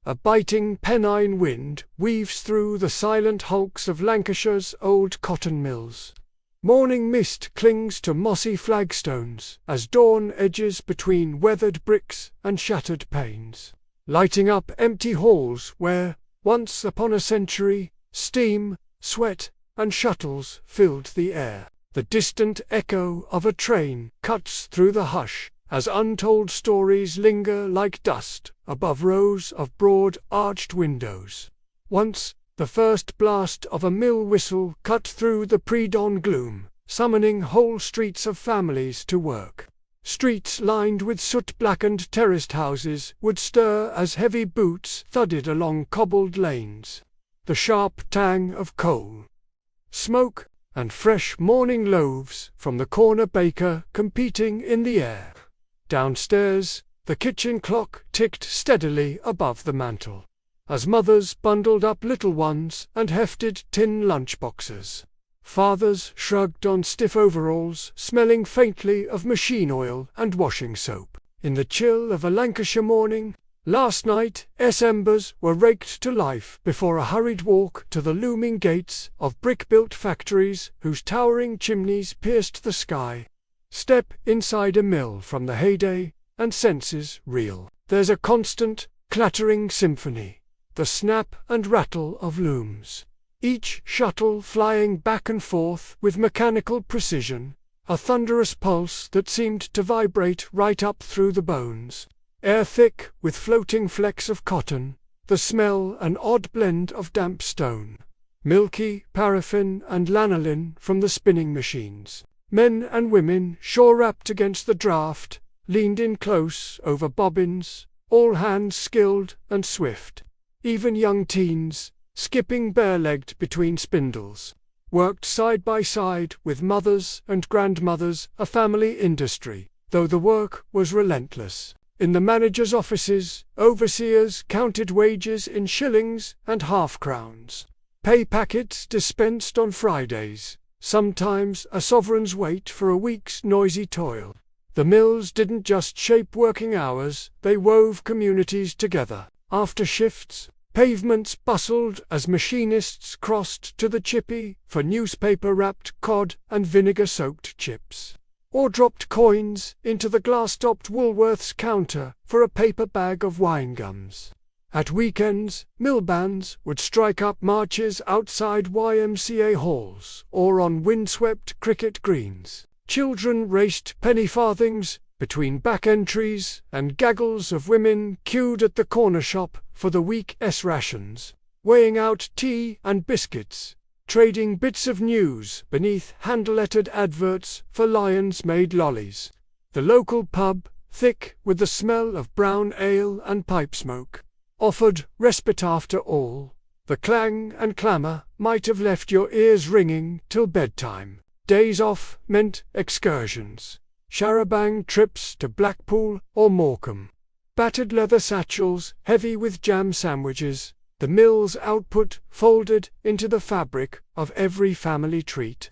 A biting Pennine wind weaves through the silent hulks of Lancashire's old cotton mills. Morning mist clings to mossy flagstones as dawn edges between weathered bricks and shattered panes, lighting up empty halls where, once upon a century, steam, sweat, and shuttles filled the air. The distant echo of a train cuts through the hush as untold stories linger like dust above rows of broad arched windows. Once, the first blast of a mill whistle cut through the pre-dawn gloom, summoning whole streets of families to work. Streets lined with soot-blackened terraced houses would stir as heavy boots thudded along cobbled lanes. The sharp tang of coal, smoke, and fresh morning loaves from the corner baker competing in the air. Downstairs, the kitchen clock ticked steadily above the mantel, as mothers bundled up little ones and hefted tin lunchboxes. Fathers shrugged on stiff overalls, smelling faintly of machine oil and washing soap. In the chill of a Lancashire morning, last night, embers were raked to life before a hurried walk to the looming gates of brick-built factories whose towering chimneys pierced the sky. Step inside a mill from the heyday, and senses reel. There's a constant, clattering symphony, the snap and rattle of looms, each shuttle flying back and forth with mechanical precision, a thunderous pulse that seemed to vibrate right up through the bones. Air thick with floating flecks of cotton, the smell an odd blend of damp stone, milky paraffin and lanolin from the spinning machines. Men and women, shore-wrapped against the draught, leaned in close over bobbins, all hands skilled and swift. Even young teens, skipping bare-legged between spindles, worked side by side with mothers and grandmothers, a family industry, though the work was relentless. In the managers' offices, overseers counted wages in shillings and half-crowns. Pay packets dispensed on Fridays, sometimes a sovereign's weight for a week's noisy toil. The mills didn't just shape working hours, they wove communities together. After shifts, pavements bustled as machinists crossed to the chippy for newspaper-wrapped cod and vinegar-soaked chips, or dropped coins into the glass-topped Woolworths counter for a paper bag of wine gums. At weekends, mill bands would strike up marches outside YMCA halls or on windswept cricket greens. Children raced penny farthings between back entries, and gaggles of women queued at the corner shop for the week's rations, weighing out tea and biscuits, trading bits of news beneath hand-lettered adverts for Lions-made lollies. The local pub, thick with the smell of brown ale and pipe smoke, offered respite after all. The clang and clamour might have left your ears ringing till bedtime. Days off meant excursions, char-a-bang trips to Blackpool or Morecambe, battered leather satchels heavy with jam sandwiches, the mill's output folded into the fabric of every family treat.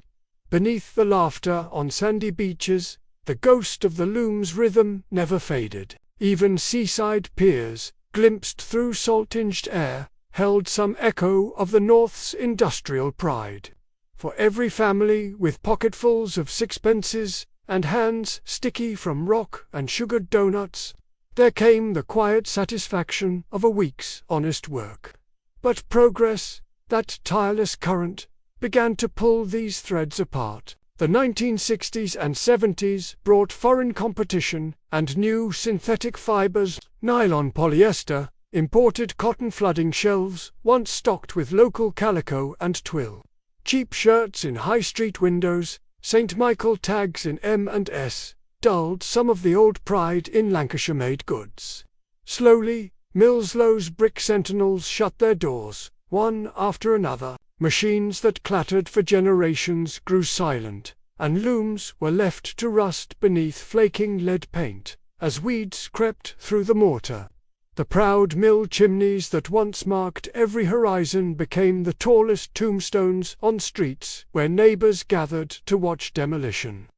Beneath the laughter on sandy beaches, the ghost of the loom's rhythm never faded. Even seaside piers, glimpsed through salt-tinged air, held some echo of the North's industrial pride. For every family with pocketfuls of sixpences and hands sticky from rock and sugared doughnuts, there came the quiet satisfaction of a week's honest work. But progress, that tireless current, began to pull these threads apart. The 1960s and 70s brought foreign competition and new synthetic fibers, nylon, polyester, imported cotton flooding shelves once stocked with local calico and twill. Cheap shirts in high street windows, St. Michael tags in M&S, dulled some of the old pride in Lancashire-made goods. Slowly, Millslow's brick sentinels shut their doors, one after another. Machines that clattered for generations grew silent, and looms were left to rust beneath flaking lead paint, as weeds crept through the mortar. The proud mill chimneys that once marked every horizon became the tallest tombstones on streets where neighbours gathered to watch demolition.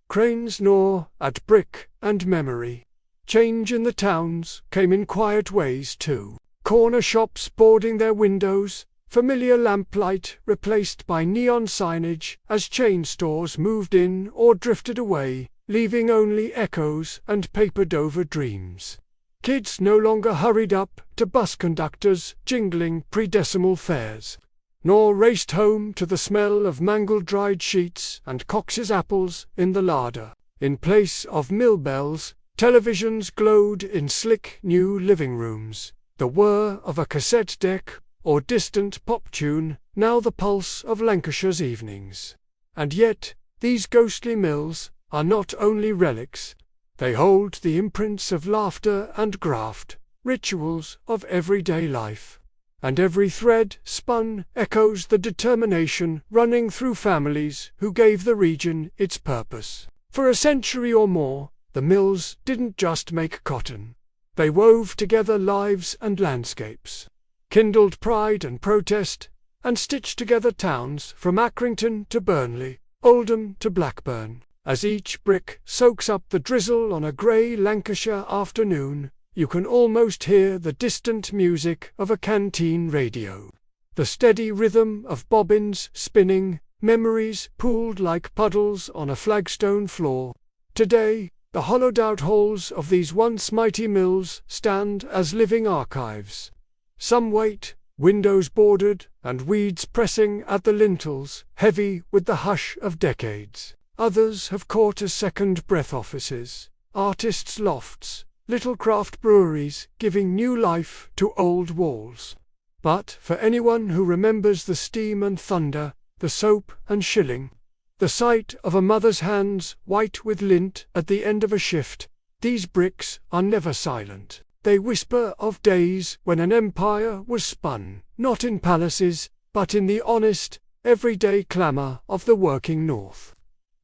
Cranes gnaw at brick and memory. Change in the towns came in quiet ways too. corner shops boarding their windows, familiar lamplight replaced by neon signage as chain stores moved in or drifted away, leaving only echoes and papered over dreams. Kids no longer hurried up to bus conductors jingling pre-decimal fares, nor raced home to the smell of mangled dried sheets and Cox's apples in the larder. In place of mill bells, televisions glowed in slick new living rooms, the whir of a cassette deck or distant pop tune now the pulse of Lancashire's evenings. And yet, these ghostly mills are not only relics, they hold the imprints of laughter and graft, rituals of everyday life. And every thread spun echoes the determination running through families who gave the region its purpose. For a century or more, the mills didn't just make cotton. They wove together lives and landscapes, kindled pride and protest, and stitched together towns from Accrington to Burnley, Oldham to Blackburn. As each brick soaks up the drizzle on a grey Lancashire afternoon, you can almost hear the distant music of a canteen radio. The steady rhythm of bobbins spinning, memories pooled like puddles on a flagstone floor. Today, the hollowed-out halls of these once mighty mills stand as living archives. Some wait, windows boarded, and weeds pressing at the lintels, heavy with the hush of decades. Others have caught as second-breath offices, artists' lofts, little craft breweries giving new life to old walls. But for anyone who remembers the steam and thunder, the soap and shilling, the sight of a mother's hands white with lint at the end of a shift, these bricks are never silent. They whisper of days when an empire was spun, not in palaces, but in the honest, everyday clamour of the working north.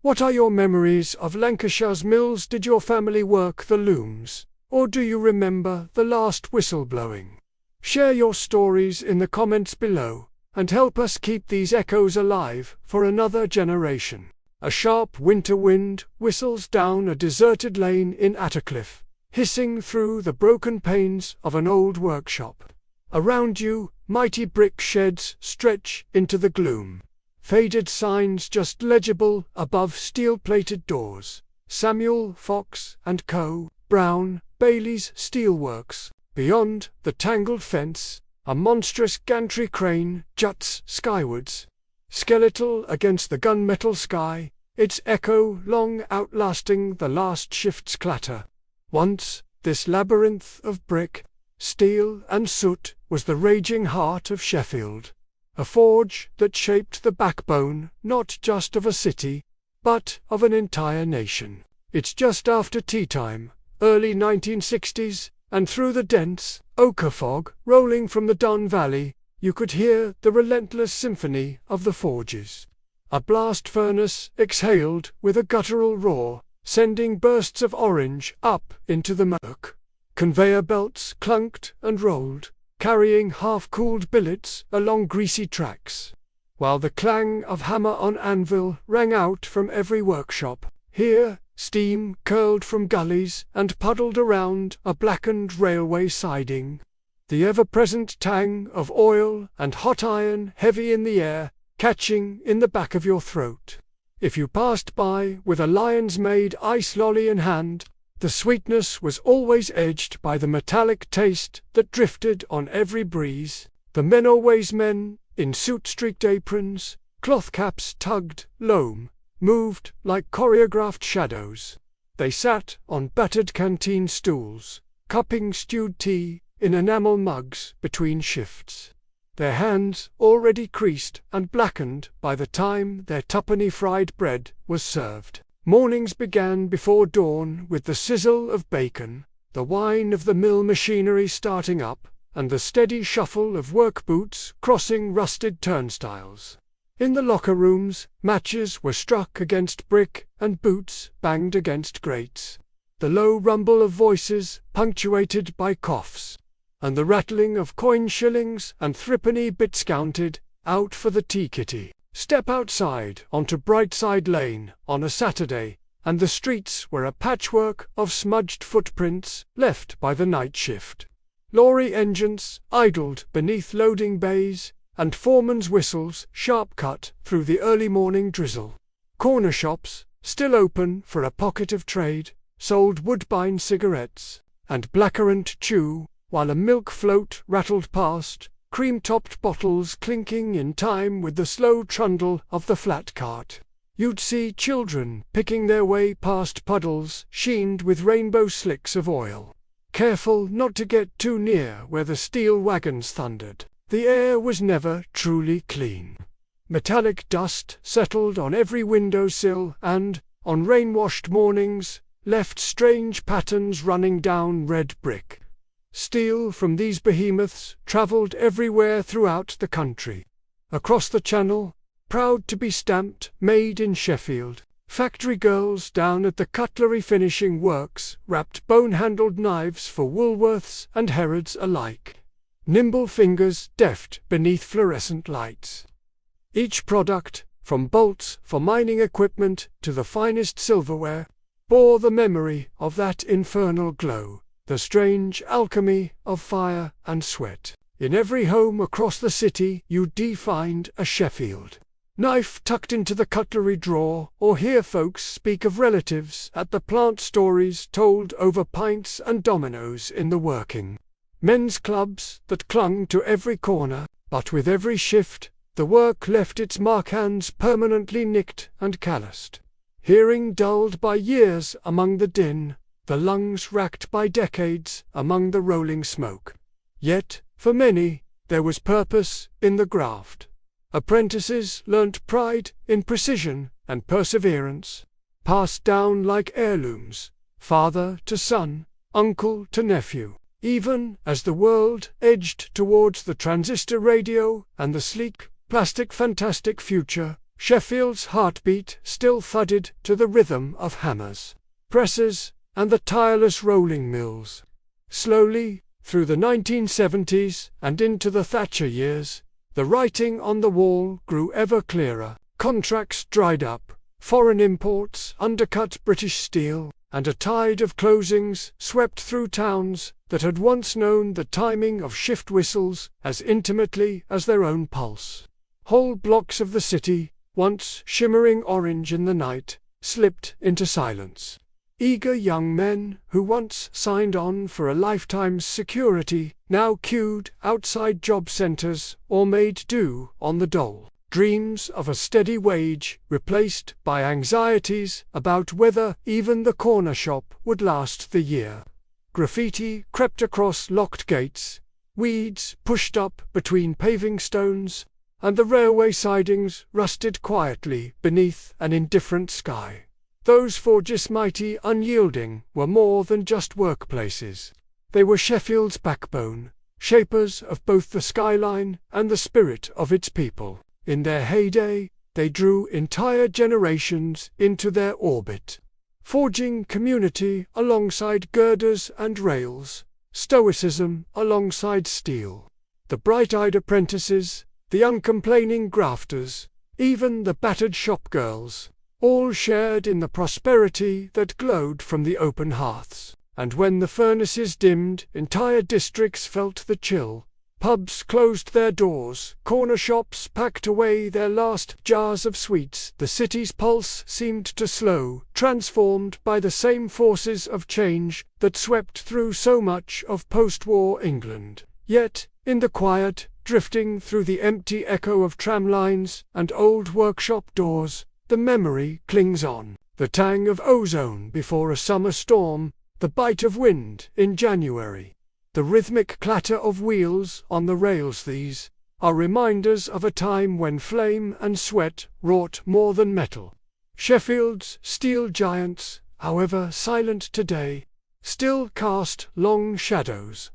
What are your memories of Lancashire's mills? Did your family work the looms, or do you remember the last whistle blowing? Share your stories in the comments below, and help us keep these echoes alive for another generation. A sharp winter wind whistles down a deserted lane in Attercliffe, hissing through the broken panes of an old workshop. Around you, mighty brick sheds stretch into the gloom. Faded signs just legible above steel-plated doors. Samuel Fox and Co., Brown, Bailey's Steelworks. Beyond the tangled fence, a monstrous gantry crane juts skywards, skeletal against the gunmetal sky, its echo long outlasting the last shift's clatter. Once, this labyrinth of brick, steel and soot was the raging heart of Sheffield, a forge that shaped the backbone not just of a city, but of an entire nation. It's just after tea time, early 1960s, and through the dense ochre fog rolling from the Don Valley, you could hear the relentless symphony of the forges. A blast furnace exhaled with a guttural roar, sending bursts of orange up into the murk. Conveyor belts clunked and rolled, carrying half-cooled billets along greasy tracks, while the clang of hammer on anvil rang out from every workshop. Here, steam curled from gullies and puddled around a blackened railway siding. The ever-present tang of oil and hot iron heavy in the air, catching in the back of your throat. If you passed by with a Lion's-made ice lolly in hand, the sweetness was always edged by the metallic taste that drifted on every breeze. The men always men, in soot-streaked aprons, cloth caps tugged, loam, moved like choreographed shadows. They sat on battered canteen stools, cupping stewed tea in enamel mugs between shifts, their hands already creased and blackened by the time their tuppenny fried bread was served. Mornings began before dawn with the sizzle of bacon, the whine of the mill machinery starting up, and the steady shuffle of work boots crossing rusted turnstiles. In the locker rooms, matches were struck against brick and boots banged against grates. The low rumble of voices punctuated by coughs, and the rattling of coin shillings and threepenny bits counted out for the tea kitty. Step outside onto Brightside Lane on a Saturday, and the streets were a patchwork of smudged footprints left by the night shift. Lorry engines idled beneath loading bays, and foremen's whistles sharp cut through the early morning drizzle. Corner shops, still open for a pocket of trade, sold woodbine cigarettes and blackcurrant chew, while a milk float rattled past, cream-topped bottles clinking in time with the slow trundle of the flat cart. You'd see children picking their way past puddles sheened with rainbow slicks of oil, careful not to get too near where the steel wagons thundered. The air was never truly clean. Metallic dust settled on every window-sill and, on rain-washed mornings, left strange patterns running down red brick. Steel from these behemoths travelled everywhere throughout the country. Across the Channel, proud to be stamped "Made in Sheffield," factory girls down at the cutlery finishing works wrapped bone-handled knives for Woolworths and Harrods alike. Nimble fingers deft beneath fluorescent lights. Each product, from bolts for mining equipment to the finest silverware, bore the memory of that infernal glow, the strange alchemy of fire and sweat. In every home across the city you'd find a Sheffield knife tucked into the cutlery drawer, or hear folks speak of relatives at the plant, stories told over pints and dominoes in the working men's clubs that clung to every corner, but with every shift the work left its mark, hands permanently nicked and calloused, hearing dulled by years among the din, the lungs racked by decades among the rolling smoke. Yet, for many, there was purpose in the graft. Apprentices learnt pride in precision and perseverance, passed down like heirlooms, father to son, uncle to nephew. Even as the world edged towards the transistor radio and the sleek, plastic fantastic future, Sheffield's heartbeat still thudded to the rhythm of hammers, presses, and the tireless rolling mills. Slowly, through the 1970s and into the Thatcher years, the writing on the wall grew ever clearer. Contracts dried up, foreign imports undercut British steel, and a tide of closings swept through towns that had once known the timing of shift whistles as intimately as their own pulse. Whole blocks of the city, once shimmering orange in the night, slipped into silence. Eager young men who once signed on for a lifetime's security now queued outside job centres or made do on the dole. Dreams of a steady wage replaced by anxieties about whether even the corner shop would last the year. Graffiti crept across locked gates, weeds pushed up between paving stones, and the railway sidings rusted quietly beneath an indifferent sky. Those forges, mighty unyielding, were more than just workplaces. They were Sheffield's backbone, shapers of both the skyline and the spirit of its people. In their heyday, they drew entire generations into their orbit, forging community alongside girders and rails, stoicism alongside steel. The bright-eyed apprentices, the uncomplaining grafters, even the battered shop girls, all shared in the prosperity that glowed from the open hearths. And when the furnaces dimmed, entire districts felt the chill. Pubs closed their doors, corner shops packed away their last jars of sweets. The city's pulse seemed to slow, transformed by the same forces of change that swept through so much of post-war England. Yet, in the quiet, drifting through the empty echo of tram lines and old workshop doors, the memory clings on. The tang of ozone before a summer storm, the bite of wind in January, the rhythmic clatter of wheels on the rails, these are reminders of a time when flame and sweat wrought more than metal. Sheffield's steel giants, however silent today, still cast long shadows,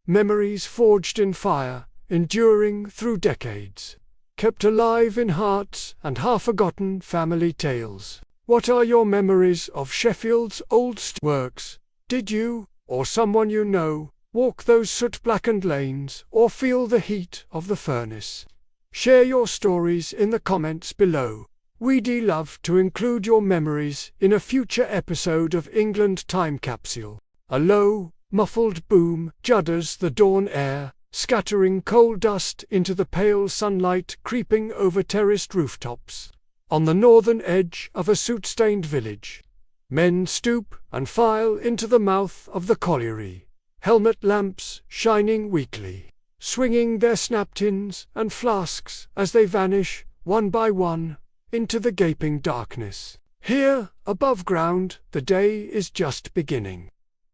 memories forged in fire, enduring through decades, kept alive in hearts and half-forgotten family tales. What are your memories of Sheffield's old works? Did you, or someone you know, walk those soot-blackened lanes, or feel the heat of the furnace? Share your stories in the comments below. We'd love to include your memories in a future episode of England Time Capsule. A low, muffled boom judders the dawn air, scattering coal dust into the pale sunlight creeping over terraced rooftops. On the northern edge of a soot-stained village, men stoop and file into the mouth of the colliery, helmet lamps shining weakly, swinging their snap-tins and flasks as they vanish, one by one, into the gaping darkness. Here, above ground, the day is just beginning.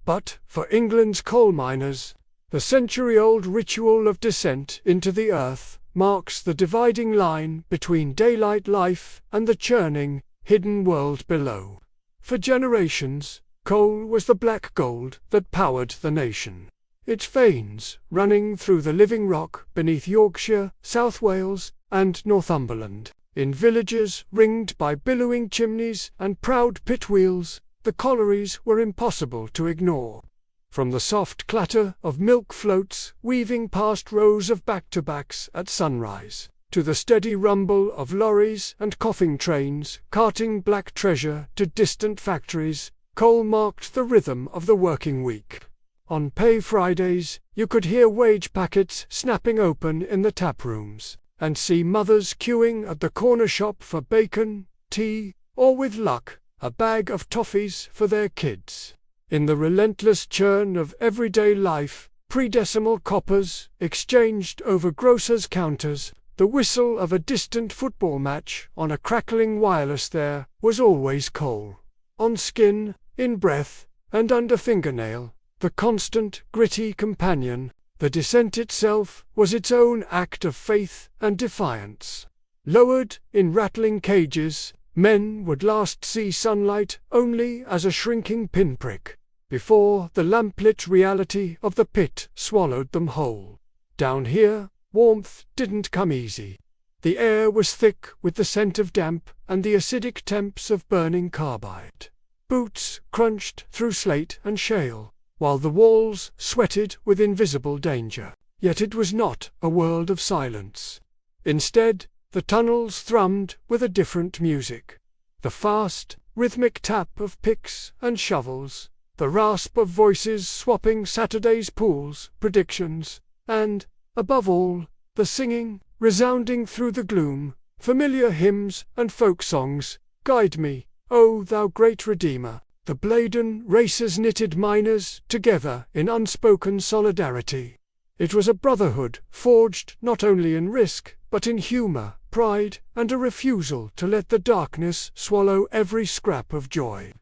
But, for England's coal miners, the century-old ritual of descent into the earth marks the dividing line between daylight life and the churning, hidden world below. For generations, coal was the black gold that powered the nation. Its veins, running through the living rock beneath Yorkshire, South Wales, and Northumberland, in villages ringed by billowing chimneys and proud pit wheels, the collieries were impossible to ignore. From the soft clatter of milk floats weaving past rows of back-to-backs at sunrise, to the steady rumble of lorries and coffin trains carting black treasure to distant factories, coal marked the rhythm of the working week. On pay Fridays, you could hear wage packets snapping open in the tap rooms, and see mothers queuing at the corner shop for bacon, tea, or with luck, a bag of toffees for their kids. In the relentless churn of everyday life, pre-decimal coppers exchanged over grocers' counters, the whistle of a distant football match on a crackling wireless there was always coal. On skin, in breath, and under fingernail, the constant, gritty companion, the descent itself was its own act of faith and defiance. Lowered in rattling cages, men would last see sunlight only as a shrinking pinprick, before the lamplit reality of the pit swallowed them whole. Down here, warmth didn't come easy. The air was thick with the scent of damp and the acidic temps of burning carbide. Boots crunched through slate and shale, while the walls sweated with invisible danger. Yet it was not a world of silence. Instead, the tunnels thrummed with a different music. The fast, rhythmic tap of picks and shovels, the rasp of voices swapping Saturday's pools, predictions, and, above all, the singing, resounding through the gloom, familiar hymns and folk songs, "Guide me, O thou great Redeemer." The Bladen racers knitted miners together in unspoken solidarity. It was a brotherhood forged not only in risk, but in humour, pride, and a refusal to let the darkness swallow every scrap of joy.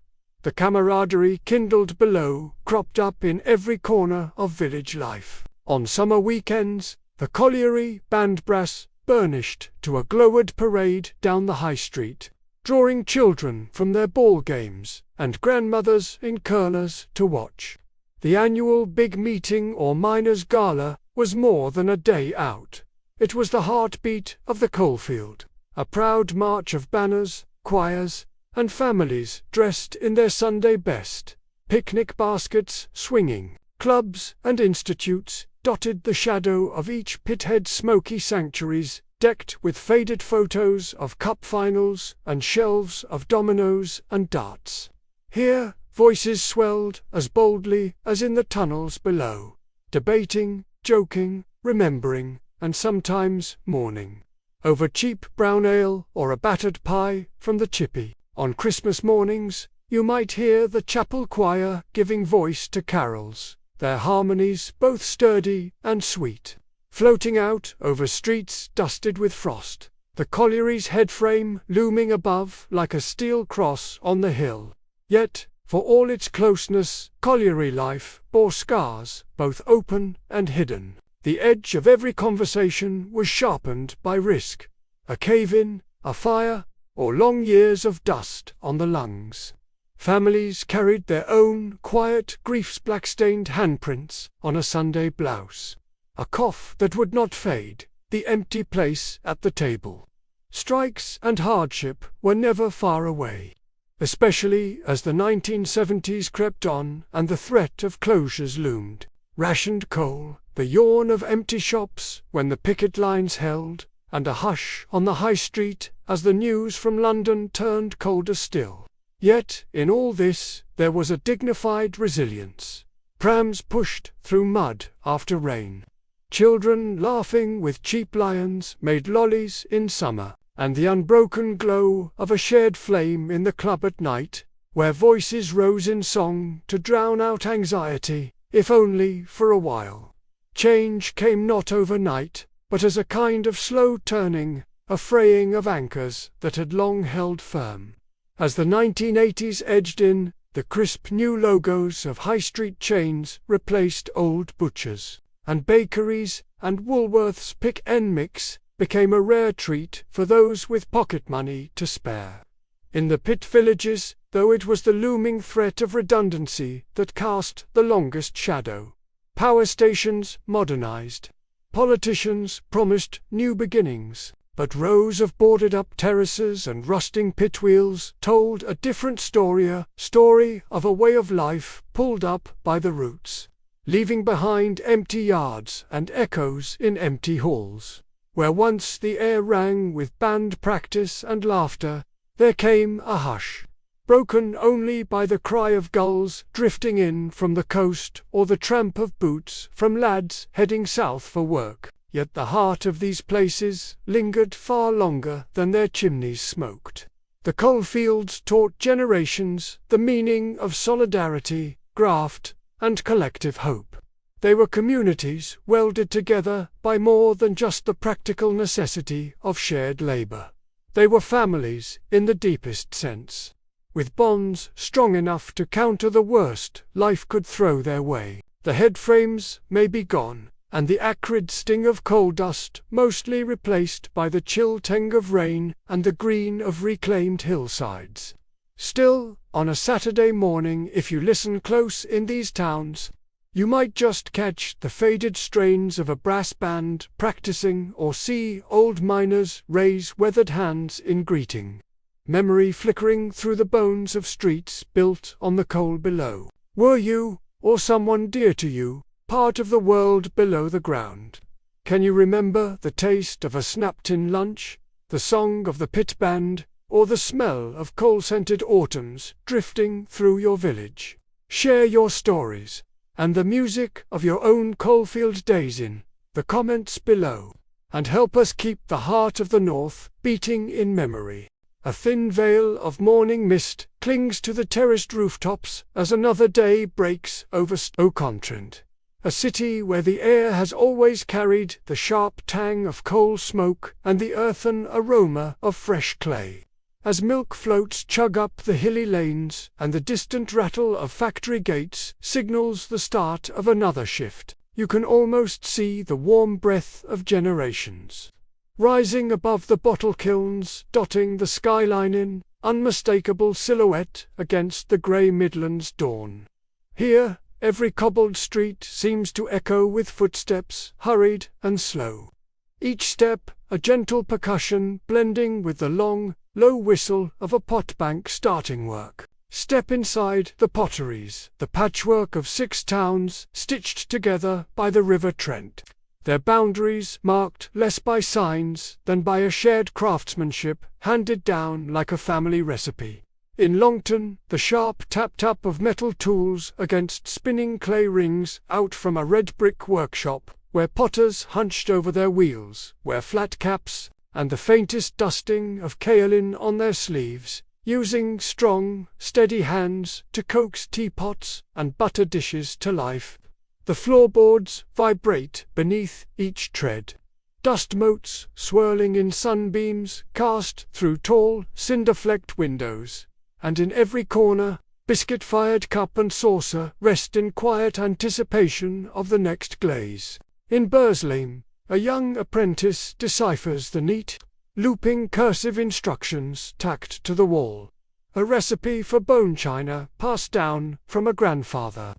The camaraderie kindled below cropped up in every corner of village life. On summer weekends, the colliery band brass burnished to a glowed parade down the high street, drawing children from their ball games and grandmothers in curlers to watch. The annual big meeting or miners' gala was more than a day out. It was the heartbeat of the coalfield, a proud march of banners, choirs, and families dressed in their Sunday best, picnic baskets swinging. Clubs and institutes dotted the shadow of each pithead's smoky sanctuaries, decked with faded photos of cup finals and shelves of dominoes and darts. Here, voices swelled as boldly as in the tunnels below, debating, joking, remembering, and sometimes mourning, over cheap brown ale or a battered pie from the chippy. On Christmas mornings, you might hear the chapel choir giving voice to carols, their harmonies both sturdy and sweet, floating out over streets dusted with frost, the colliery's headframe looming above like a steel cross on the hill. Yet, for all its closeness, colliery life bore scars, both open and hidden. The edge of every conversation was sharpened by risk, a cave-in, a fire, or long years of dust on the lungs. Families carried their own quiet grief's black-stained handprints on a Sunday blouse, a cough that would not fade, the empty place at the table. Strikes and hardship were never far away, especially as the 1970s crept on and the threat of closures loomed. Rationed coal, the yawn of empty shops when the picket lines held, and a hush on the high street as the news from London turned colder still. Yet, in all this, there was a dignified resilience. Prams pushed through mud after rain. Children laughing with cheap lions made lollies in summer, and the unbroken glow of a shared flame in the club at night, where voices rose in song to drown out anxiety, if only for a while. Change came not overnight, but as a kind of slow turning, a fraying of anchors that had long held firm. As the 1980s edged in, the crisp new logos of high street chains replaced old butchers, and bakeries and Woolworth's pick and mix became a rare treat for those with pocket money to spare. In the pit villages, though it was the looming threat of redundancy that cast the longest shadow. Power stations modernized. Politicians promised new beginnings, but rows of boarded-up terraces and rusting pit wheels told a different story of a way of life pulled up by the roots, leaving behind empty yards and echoes in empty halls. Where once the air rang with band practice and laughter, there came a hush, broken only by the cry of gulls drifting in from the coast or the tramp of boots from lads heading south for work. Yet the heart of these places lingered far longer than their chimneys smoked. The coalfields taught generations the meaning of solidarity, graft, and collective hope. They were communities welded together by more than just the practical necessity of shared labor. They were families in the deepest sense, with bonds strong enough to counter the worst life could throw their way. The headframes may be gone, and the acrid sting of coal dust mostly replaced by the chill tang of rain and the green of reclaimed hillsides. Still, on a Saturday morning, if you listen close in these towns, you might just catch the faded strains of a brass band practicing or see old miners raise weathered hands in greeting. Memory flickering through the bones of streets built on the coal below. Were you, or someone dear to you, part of the world below the ground? Can you remember the taste of a snap-tin lunch, the song of the pit band, or the smell of coal-scented autumns drifting through your village? Share your stories, and the music of your own coalfield days in the comments below, and help us keep the heart of the North beating in memory. A thin veil of morning mist clings to the terraced rooftops as another day breaks over Stoke-on-Trent, a city where the air has always carried the sharp tang of coal smoke and the earthen aroma of fresh clay. As milk floats chug up the hilly lanes and the distant rattle of factory gates signals the start of another shift, you can almost see the warm breath of generations rising above the bottle kilns, dotting the skyline in unmistakable silhouette against the grey Midlands dawn. Here, every cobbled street seems to echo with footsteps, hurried and slow. Each step a gentle percussion blending with the long, low whistle of a potbank starting work. Step inside the potteries, the patchwork of 6 towns stitched together by the River Trent, their boundaries marked less by signs than by a shared craftsmanship handed down like a family recipe. In Longton, the sharp tap-tap of metal tools against spinning clay rings out from a red brick workshop, where potters hunched over their wheels, wear flat caps, and the faintest dusting of kaolin on their sleeves, using strong, steady hands to coax teapots and butter dishes to life. The floorboards vibrate beneath each tread. Dust motes swirling in sunbeams cast through tall, cinder-flecked windows, and in every corner, biscuit-fired cup and saucer rest in quiet anticipation of the next glaze. In Burslem, a young apprentice deciphers the neat, looping cursive instructions tacked to the wall, a recipe for bone china passed down from a grandfather.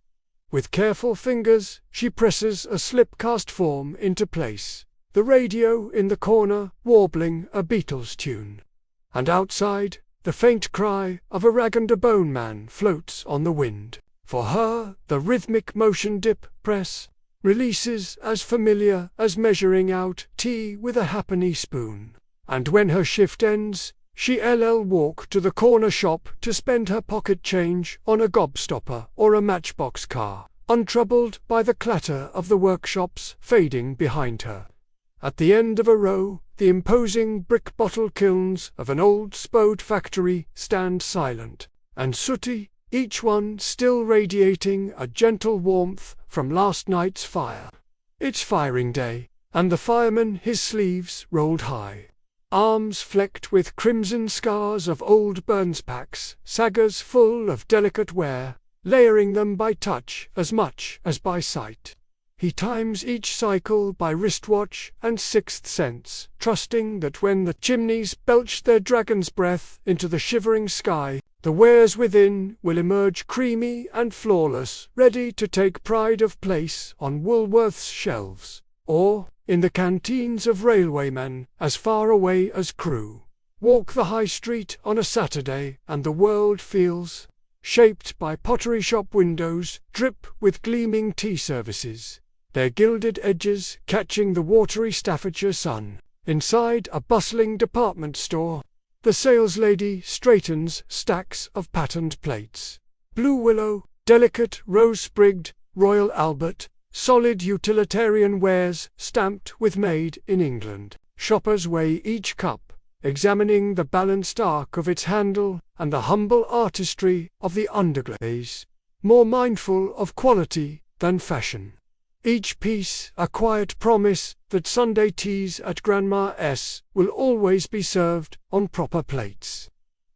With careful fingers, she presses a slip-cast form into place, the radio in the corner warbling a Beatles tune. And outside, the faint cry of a rag-and-a-bone man floats on the wind. For her, the rhythmic motion dip, press, releases as familiar as measuring out tea with a halfpenny spoon. And when her shift ends, she'll walk to the corner shop to spend her pocket change on a gobstopper or a matchbox car. untroubled by the clatter of the workshops fading behind her. At the end of a row, the imposing brick bottle kilns of an old spode factory stand silent and sooty, each one still radiating a gentle warmth from last night's fire. It's firing day, and the fireman his sleeves rolled high. Arms flecked with crimson scars of old burns packs, saggers full of delicate wear, layering them by touch as much as by sight. He times each cycle by wristwatch and sixth sense, trusting that when the chimneys belch their dragon's breath into the shivering sky, the wares within will emerge creamy and flawless, ready to take pride of place on Woolworth's shelves, or in the canteens of railwaymen as far away as Crewe. Walk the high street on a Saturday and the world feels shaped by pottery shop windows drip with gleaming tea services, their gilded edges catching the watery Staffordshire sun. Inside a bustling department store, the saleslady straightens stacks of patterned plates. Blue willow, delicate rose-sprigged, Royal Albert, solid utilitarian wares stamped with Made in England. Shoppers weigh each cup, examining the balanced arc of its handle and the humble artistry of the underglaze, more mindful of quality than fashion. Each piece a quiet promise that Sunday teas at Grandma S. will always be served on proper plates.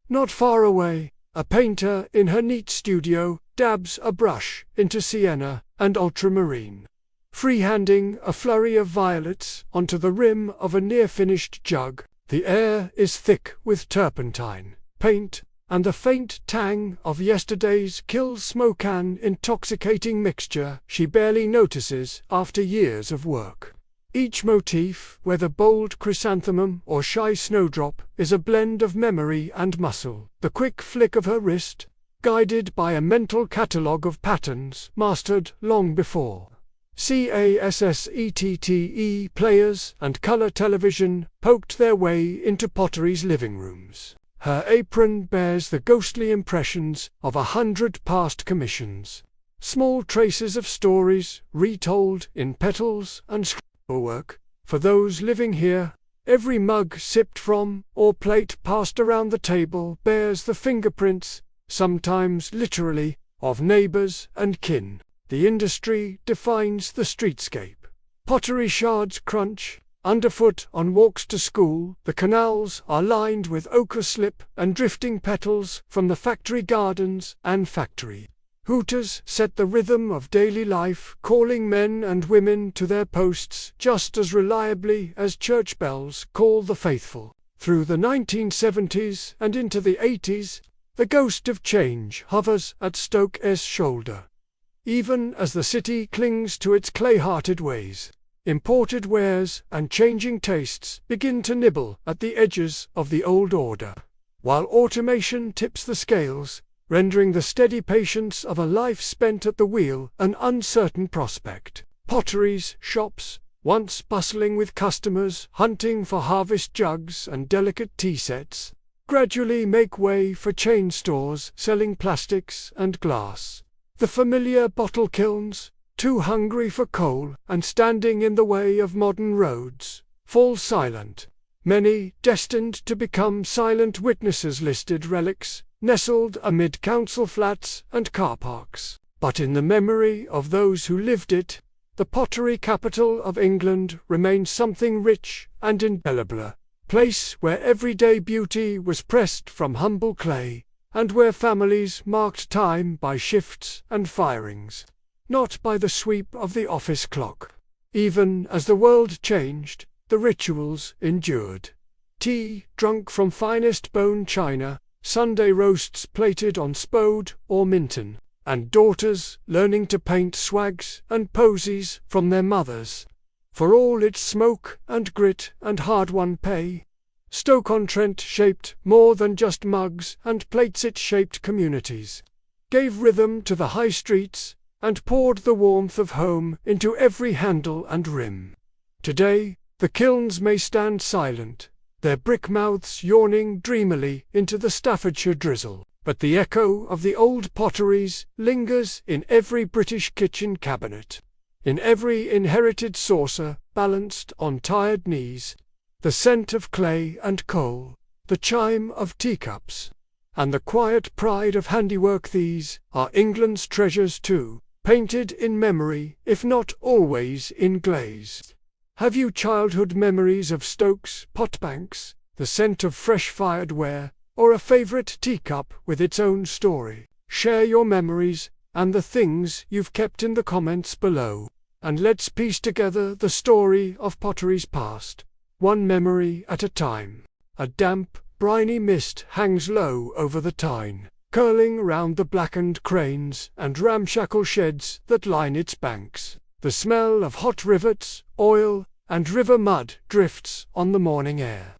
Not far away, a painter in her neat studio dabs a brush into sienna and ultramarine, freehanding a flurry of violets onto the rim of a near-finished jug. The air is thick with turpentine, paint, and the faint tang of yesterday's kill smoke, an intoxicating mixture she barely notices after years of work. Each motif, whether bold chrysanthemum or shy snowdrop, is a blend of memory and muscle. The quick flick of her wrist, guided by a mental catalogue of patterns mastered long before. CASSETTE players and colour television poked their way into Pottery's living rooms. Her apron bears the ghostly impressions of 100 past commissions, small traces of stories retold in petals and scrollwork. For those living here, every mug sipped from or plate passed around the table bears the fingerprints, sometimes literally, of neighbours and kin. The industry defines the streetscape. Pottery shards crunch underfoot on walks to school. The canals are lined with ochre slip and drifting petals from the factory gardens and factory. Hooters set the rhythm of daily life, calling men and women to their posts just as reliably as church bells call the faithful. Through the 1970s and into the 80s, the ghost of change hovers at Stoke's shoulder. Even as the city clings to its clay-hearted ways, imported wares and changing tastes begin to nibble at the edges of the old order, while automation tips the scales, rendering the steady patience of a life spent at the wheel an uncertain prospect. Pottery's shops, once bustling with customers hunting for harvest jugs and delicate tea sets, gradually make way for chain stores selling plastics and glass. The familiar bottle kilns, too hungry for coal and standing in the way of modern roads, fall silent. Many destined to become silent witnesses, listed relics, nestled amid council flats and car parks. But in the memory of those who lived it, the pottery capital of England remains something rich and indelible, place where everyday beauty was pressed from humble clay, and where families marked time by shifts and firings, not by the sweep of the office clock. Even as the world changed, the rituals endured. Tea drunk from finest bone china, Sunday roasts plated on spode or minton, and daughters learning to paint swags and posies from their mothers. For all its smoke and grit and hard-won pay, Stoke-on-Trent shaped more than just mugs and plates. It shaped communities, gave rhythm to the high streets, and poured the warmth of home into every handle and rim. Today, the kilns may stand silent, their brick mouths yawning dreamily into the Staffordshire drizzle, but the echo of the old potteries lingers in every British kitchen cabinet, in every inherited saucer balanced on tired knees, the scent of clay and coal, the chime of teacups, and the quiet pride of handiwork. These are England's treasures too, painted in memory, if not always in glaze. Have you childhood memories of Stoke's potbanks, the scent of fresh-fired ware, or a favourite teacup with its own story? Share your memories and the things you've kept in the comments below, and let's piece together the story of pottery's past, one memory at a time. A damp, briny mist hangs low over the Tyne, curling round the blackened cranes and ramshackle sheds that line its banks. The smell of hot rivets, oil, and river mud drifts on the morning air,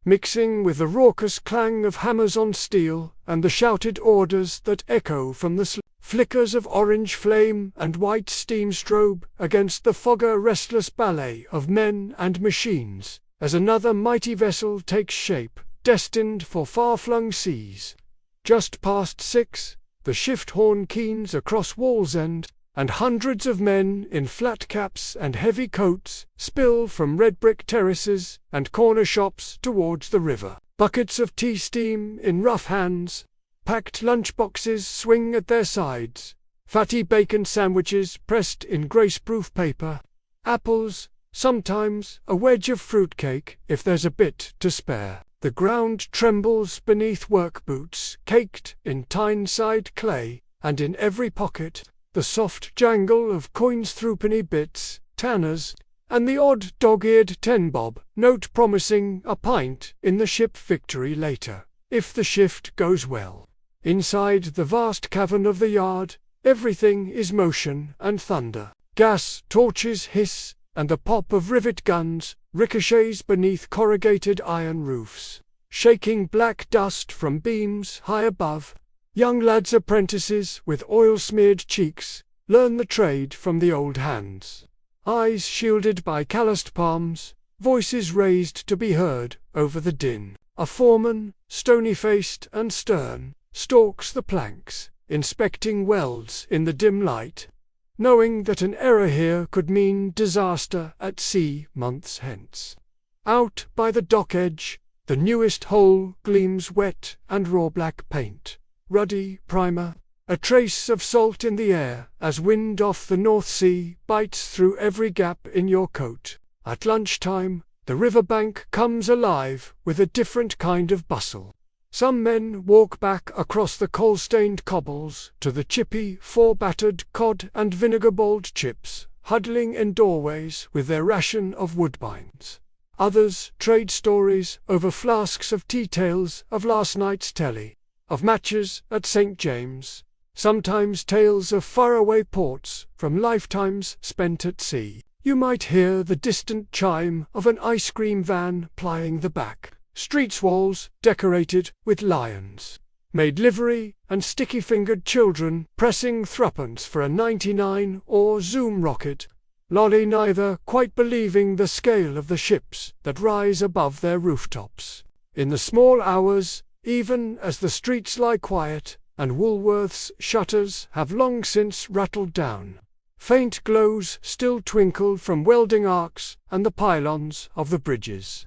mixing with the raucous clang of hammers on steel and the shouted orders that echo from the flickers of orange flame and white steam strobe against the fogger restless ballet of men and machines, as another mighty vessel takes shape, destined for far-flung seas. Just past 6, the shift horn keens across Wallsend, and hundreds of men in flat caps and heavy coats spill from red brick terraces and corner shops towards the river. Buckets of tea steam in rough hands, packed lunchboxes swing at their sides, fatty bacon sandwiches pressed in greaseproof paper, apples, sometimes a wedge of fruitcake if there's a bit to spare. The ground trembles beneath work boots caked in Tyneside clay, and in every pocket the soft jangle of coins, threepenny bits, tanners, and the odd dog-eared 10-bob note promising a pint in the ship Victory later, if the shift goes well. Inside the vast cavern of the yard, everything is motion and thunder. Gas torches hiss, and the pop of rivet guns ricochets beneath corrugated iron roofs, shaking black dust from beams high above. Young lads apprentices with oil-smeared cheeks learn the trade from the old hands. Eyes shielded by calloused palms, voices raised to be heard over the din. A foreman, stony-faced and stern, stalks the planks, inspecting welds in the dim light, knowing that an error here could mean disaster at sea months hence. Out by the dock edge, the newest hole gleams wet and raw black paint. Ruddy primer, a trace of salt in the air as wind off the North Sea bites through every gap in your coat. At lunchtime, the riverbank comes alive with a different kind of bustle. Some men walk back across the coal-stained cobbles to the chippy, four-battered cod and vinegar-bowled chips, huddling in doorways with their ration of woodbines. Others trade stories over flasks of tea tales of last night's telly, of matches at St. James, sometimes tales of faraway ports from lifetimes spent at sea. You might hear the distant chime of an ice cream van plying the back streets walls decorated with lions, made livery and sticky-fingered children pressing threepence for a 99 or Zoom rocket, lolly neither quite believing the scale of the ships that rise above their rooftops. In the small hours, even as the streets lie quiet, and Woolworth's shutters have long since rattled down, faint glows still twinkle from welding arcs and the pylons of the bridges.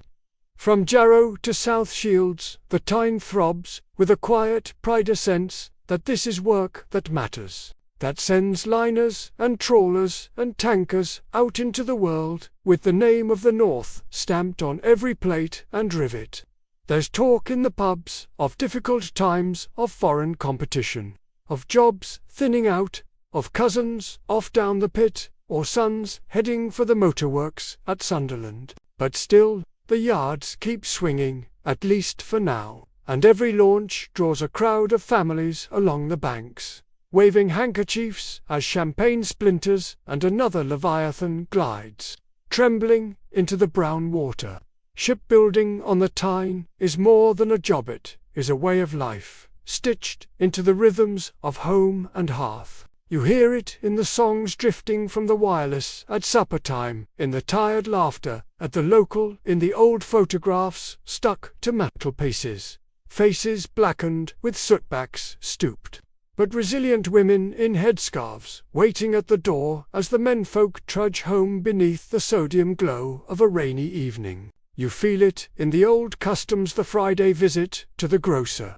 From Jarrow to South Shields, the Tyne throbs with a quiet pride, a sense that this is work that matters, that sends liners and trawlers and tankers out into the world, with the name of the North stamped on every plate and rivet. There's talk in the pubs of difficult times, of foreign competition, of jobs thinning out, of cousins off down the pit, or sons heading for the motorworks at Sunderland. But still, the yards keep swinging, at least for now, and every launch draws a crowd of families along the banks, waving handkerchiefs as champagne splinters and another Leviathan glides, trembling, into the brown water. Shipbuilding on the Tyne is more than a job, it is a way of life, stitched into the rhythms of home and hearth. You hear it in the songs drifting from the wireless at supper time, in the tired laughter at the local, in the old photographs stuck to mantelpieces, faces blackened with soot-blacks stooped, but resilient women in headscarves waiting at the door as the menfolk trudge home beneath the sodium glow of a rainy evening. You feel it in the old customs, the Friday visit to the grocer.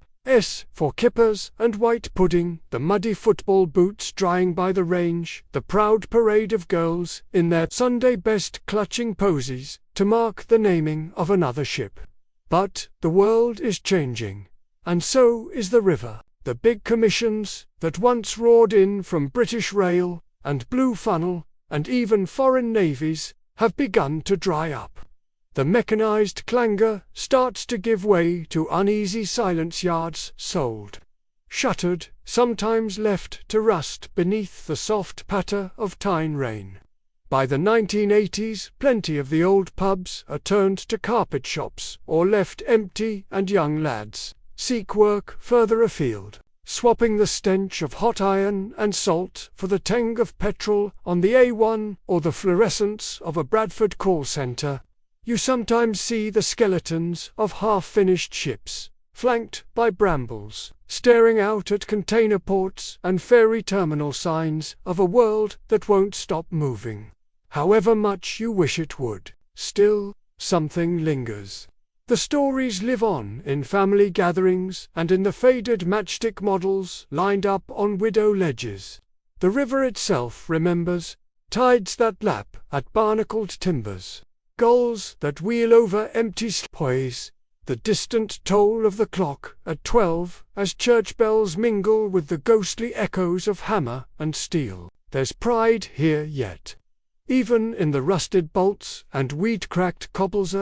For kippers and white pudding, the muddy football boots drying by the range, the proud parade of girls in their Sunday best clutching posies to mark the naming of another ship. But the world is changing, and so is the river. The big commissions that once roared in from British Rail and Blue Funnel and even foreign navies have begun to dry up. The mechanized clangor starts to give way to uneasy silence yards sold, shuttered, sometimes left to rust beneath the soft patter of Tyne rain. By the 1980s, plenty of the old pubs are turned to carpet shops or left empty, and young lads seek work further afield, swapping the stench of hot iron and salt for the tang of petrol on the A1 or the fluorescence of a Bradford call centre. You sometimes see the skeletons of half-finished ships, flanked by brambles, staring out at container ports and ferry terminal signs of a world that won't stop moving. However much you wish it would, still, something lingers. The stories live on in family gatherings and in the faded matchstick models lined up on widow ledges. The river itself remembers, tides that lap at barnacled timbers, gulls that wheel over empty poise, the distant toll of the clock at 12 as church bells mingle with the ghostly echoes of hammer and steel. There's pride here yet, even in the rusted bolts and weed-cracked cobbles,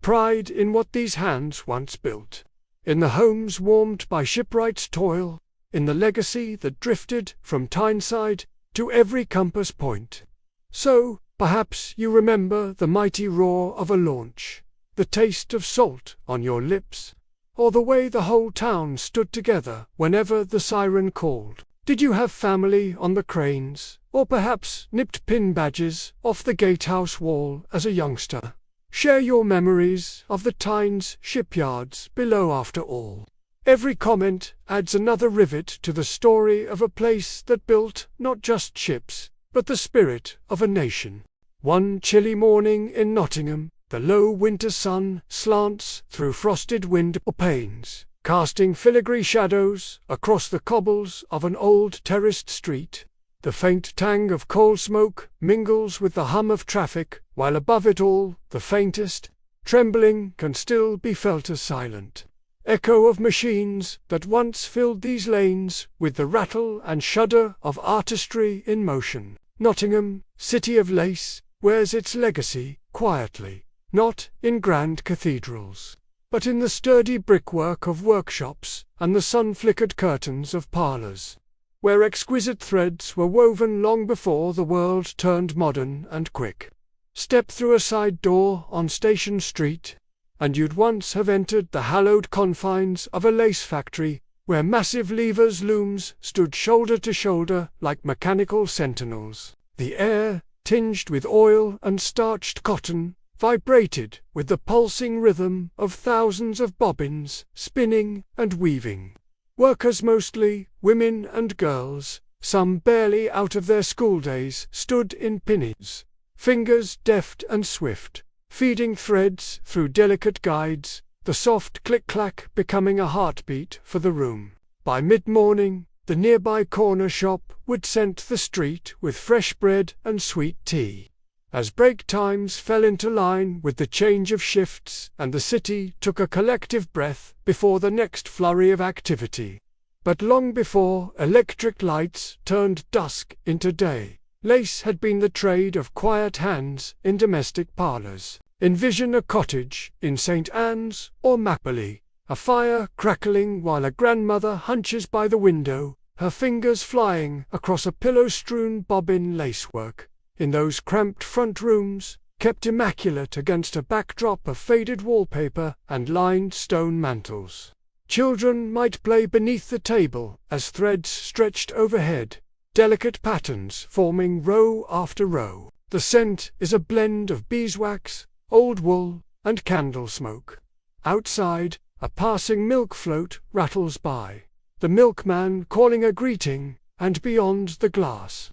pride in what these hands once built, in the homes warmed by shipwright's toil, in the legacy that drifted from Tyneside to every compass point. So, perhaps you remember the mighty roar of a launch, the taste of salt on your lips, or the way the whole town stood together whenever the siren called. Did you have family on the cranes, or perhaps nipped pin badges off the gatehouse wall as a youngster? Share your memories of the Tyne's shipyards below. After all, every comment adds another rivet to the story of a place that built not just ships, but the spirit of a nation. One chilly morning in Nottingham, the low winter sun slants through frosted window panes, casting filigree shadows across the cobbles of an old terraced street. The faint tang of coal smoke mingles with the hum of traffic, while above it all, the faintest trembling can still be felt, a silent echo of machines that once filled these lanes with the rattle and shudder of artistry in motion. Nottingham, city of lace, wears its legacy quietly, not in grand cathedrals, but in the sturdy brickwork of workshops and the sun-flickered curtains of parlours, where exquisite threads were woven long before the world turned modern and quick. Step through a side door on Station Street, and you'd once have entered the hallowed confines of a lace factory, where massive levers looms stood shoulder to shoulder like mechanical sentinels. The air, tinged with oil and starched cotton, vibrated with the pulsing rhythm of thousands of bobbins, spinning and weaving. Workers, mostly women and girls, some barely out of their school days, stood in pinnies, fingers deft and swift, feeding threads through delicate guides, the soft click-clack becoming a heartbeat for the room. By mid-morning, the nearby corner shop would scent the street with fresh bread and sweet tea. As break times fell into line with the change of shifts and the city took a collective breath before the next flurry of activity. But long before electric lights turned dusk into day, lace had been the trade of quiet hands in domestic parlours. Envision a cottage in St. Anne's or Macaulay, a fire crackling while a grandmother hunches by the window, her fingers flying across a pillow-strewn bobbin lacework. In those cramped front rooms, kept immaculate against a backdrop of faded wallpaper and lined stone mantels, children might play beneath the table as threads stretched overhead, delicate patterns forming row after row. The scent is a blend of beeswax, old wool, and candle smoke. Outside, A passing milk float rattles by, the milkman calling a greeting, and beyond the glass,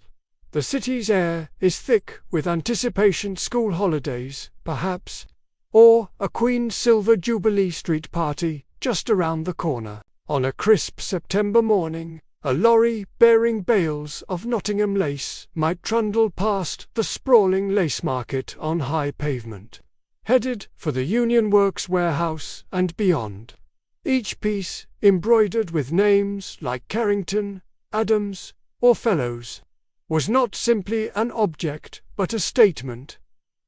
the city's air is thick with anticipation. School holidays, perhaps, or a Queen's Silver Jubilee street party just around the corner. On a crisp September morning, a lorry bearing bales of Nottingham lace might trundle past the sprawling lace market on high pavement, headed for the Union Works warehouse and beyond. Each piece embroidered with names like Carrington, Adams, or Fellows, was not simply an object but a statement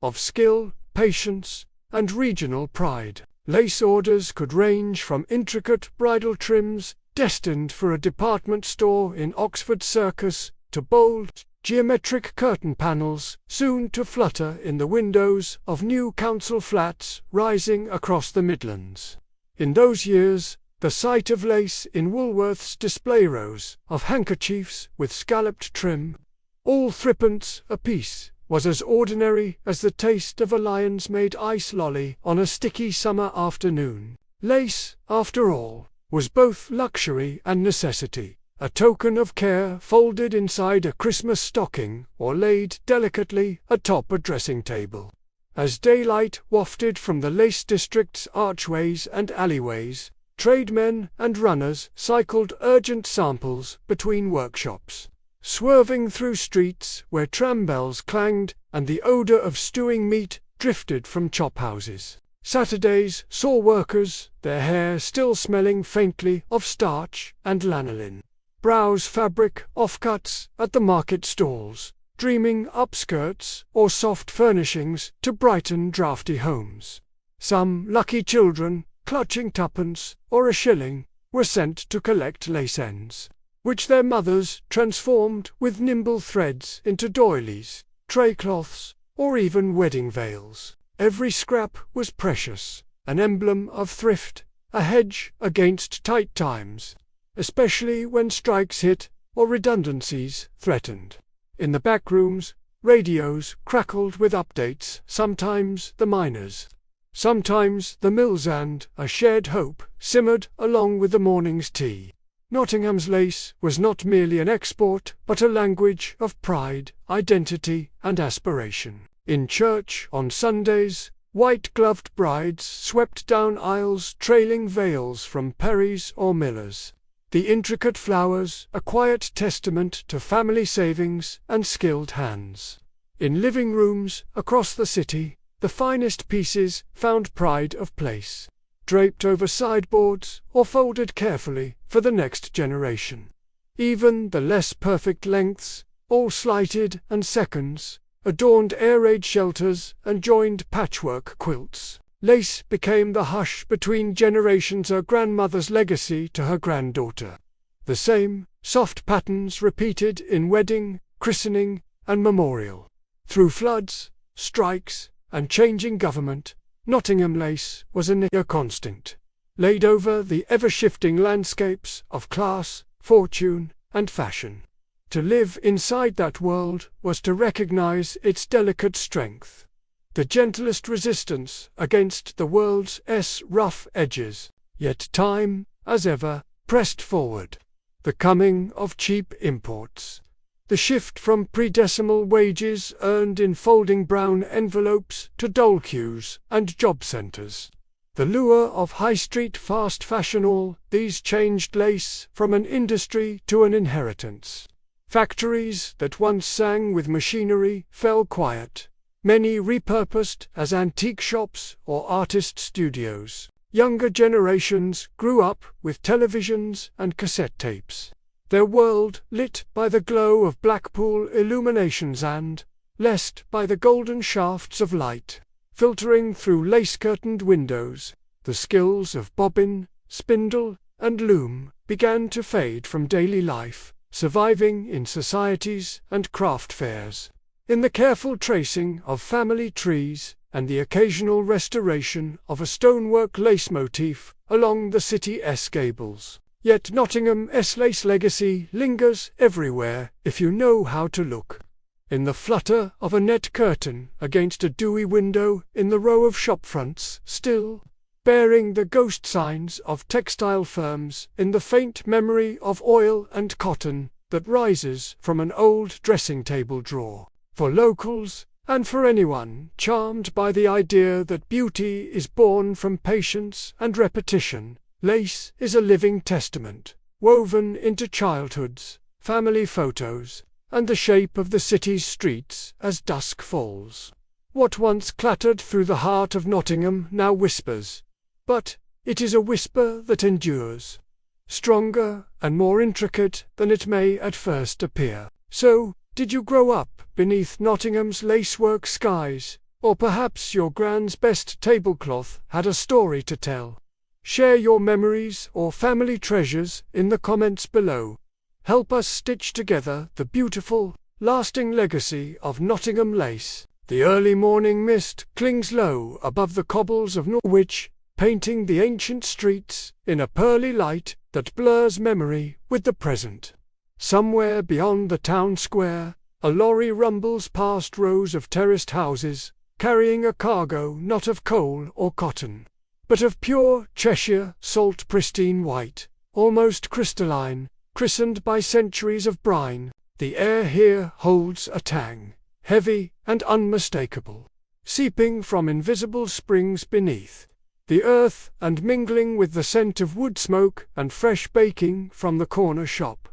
of skill, patience, and regional pride. Lace orders could range from intricate bridal trims destined for a department store in Oxford Circus to bold, geometric curtain panels soon to flutter in the windows of new council flats rising across the Midlands. In those years, the sight of lace in Woolworth's display rows of handkerchiefs with scalloped trim, all threepence apiece, was as ordinary as the taste of a Lyons-made ice lolly on a sticky summer afternoon. Lace, after all, was both luxury and necessity, a token of care folded inside a Christmas stocking or laid delicately atop a dressing table. As daylight wafted from the lace district's archways and alleyways, tradesmen and runners cycled urgent samples between workshops, swerving through streets where tram bells clanged and the odour of stewing meat drifted from chop houses. Saturdays saw workers, their hair still smelling faintly of starch and lanolin, browse fabric offcuts at the market stalls, dreaming upskirts or soft furnishings to brighten draughty homes. Some lucky children, clutching twopence or a shilling, were sent to collect lace ends, which their mothers transformed with nimble threads into doilies, tray cloths, or even wedding veils. Every scrap was precious, an emblem of thrift, a hedge against tight times, especially when strikes hit or redundancies threatened. In the back rooms, radios crackled with updates, sometimes the miners', sometimes the mills', and a shared hope simmered along with the morning's tea. Nottingham's lace was not merely an export, but a language of pride, identity, and aspiration. In church on Sundays, white-gloved brides swept down aisles trailing veils from Perry's or Miller's, the intricate flowers a quiet testament to family savings and skilled hands. In living rooms across the city, the finest pieces found pride of place, draped over sideboards or folded carefully for the next generation. Even the less perfect lengths, all slighted and seconds, adorned air-raid shelters and joined patchwork quilts. Lace became the hush between generations, her grandmother's legacy to her granddaughter. The same soft patterns repeated in wedding, christening, and memorial. Through floods, strikes, and changing government, Nottingham lace was a near constant, laid over the ever-shifting landscapes of class, fortune, and fashion. To live inside that world was to recognize its delicate strength, the gentlest resistance against the world's rough edges. Yet time, as ever, pressed forward. The coming of cheap imports, the shift from pre-decimal wages earned in folding brown envelopes to dole queues and job centres, the lure of high-street fast fashion, all these changed lace from an industry to an inheritance. Factories that once sang with machinery fell quiet, many repurposed as antique shops or artist studios. Younger generations grew up with televisions and cassette tapes, their world lit by the glow of Blackpool illuminations and, lest by the golden shafts of light, filtering through lace-curtained windows. The skills of bobbin, spindle, and loom began to fade from daily life, surviving in societies and craft fairs, in the careful tracing of family trees and the occasional restoration of a stonework lace motif along the city's gables. Yet Nottingham's lace legacy lingers everywhere if you know how to look. In the flutter of a net curtain against a dewy window in the row of shop fronts, still bearing the ghost signs of textile firms in the faint memory of oil and cotton that rises from an old dressing table drawer. For locals, and for anyone charmed by the idea that beauty is born from patience and repetition, lace is a living testament, woven into childhoods, family photos, and the shape of the city's streets as dusk falls. What once clattered through the heart of Nottingham now whispers, but it is a whisper that endures, stronger and more intricate than it may at first appear. So, did you grow up beneath Nottingham's lacework skies, or perhaps your grand's best tablecloth had a story to tell? Share your memories or family treasures in the comments below. Help us stitch together the beautiful, lasting legacy of Nottingham lace. The early morning mist clings low above the cobbles of Norwich, painting the ancient streets in a pearly light that blurs memory with the present. Somewhere beyond the town square, a lorry rumbles past rows of terraced houses, carrying a cargo not of coal or cotton, but of pure Cheshire salt, pristine white, almost crystalline, christened by centuries of brine. The air here holds a tang, heavy and unmistakable, seeping from invisible springs beneath the earth and mingling with the scent of wood smoke and fresh baking from the corner shop.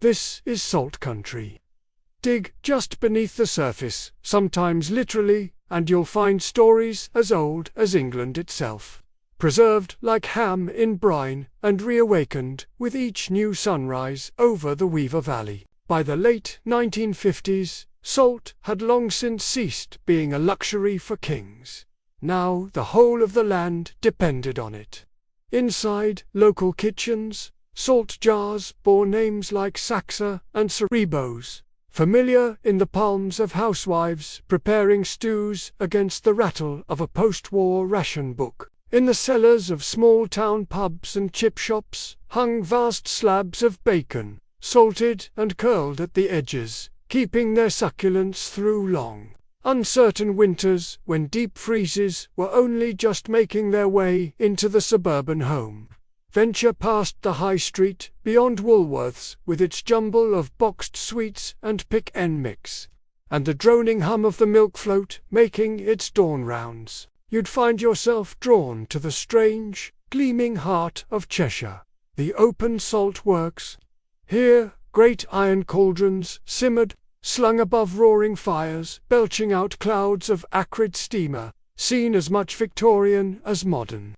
This is salt country. Dig just beneath the surface, sometimes literally, and you'll find stories as old as England itself, preserved like ham in brine and reawakened with each new sunrise over the Weaver Valley. By the late 1950s, salt had long since ceased being a luxury for kings. Now the whole of the land depended on it. Inside local kitchens, salt jars bore names like Saxa and Cerebos, familiar in the palms of housewives preparing stews against the rattle of a post-war ration book. In the cellars of small-town pubs and chip shops hung vast slabs of bacon, salted and curled at the edges, keeping their succulence through long, uncertain winters when deep freezes were only just making their way into the suburban home. Venture past the high street, beyond Woolworths with its jumble of boxed sweets and pick-and mix, and the droning hum of the milk float making its dawn rounds, you'd find yourself drawn to the strange, gleaming heart of Cheshire, the open salt works. Here, great iron cauldrons simmered, slung above roaring fires, belching out clouds of acrid steamer, seen as much Victorian as modern.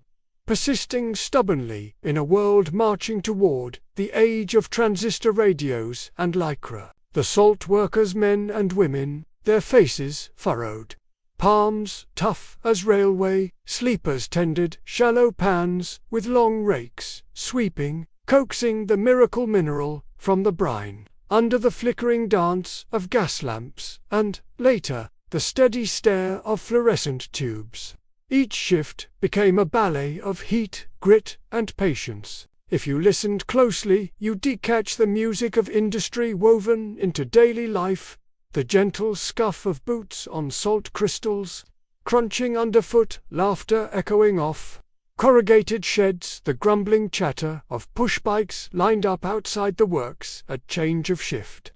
Persisting stubbornly in a world marching toward the age of transistor radios and lycra, the salt workers, men and women, their faces furrowed, palms tough as railway sleepers, tended shallow pans with long rakes, sweeping, coaxing the miracle mineral from the brine, under the flickering dance of gas lamps, and, later, the steady stare of fluorescent tubes. Each shift became a ballet of heat, grit, and patience. If you listened closely, you'd catch the music of industry woven into daily life, the gentle scuff of boots on salt crystals, crunching underfoot, laughter echoing off corrugated sheds, the grumbling chatter of push bikes lined up outside the works at change of shift.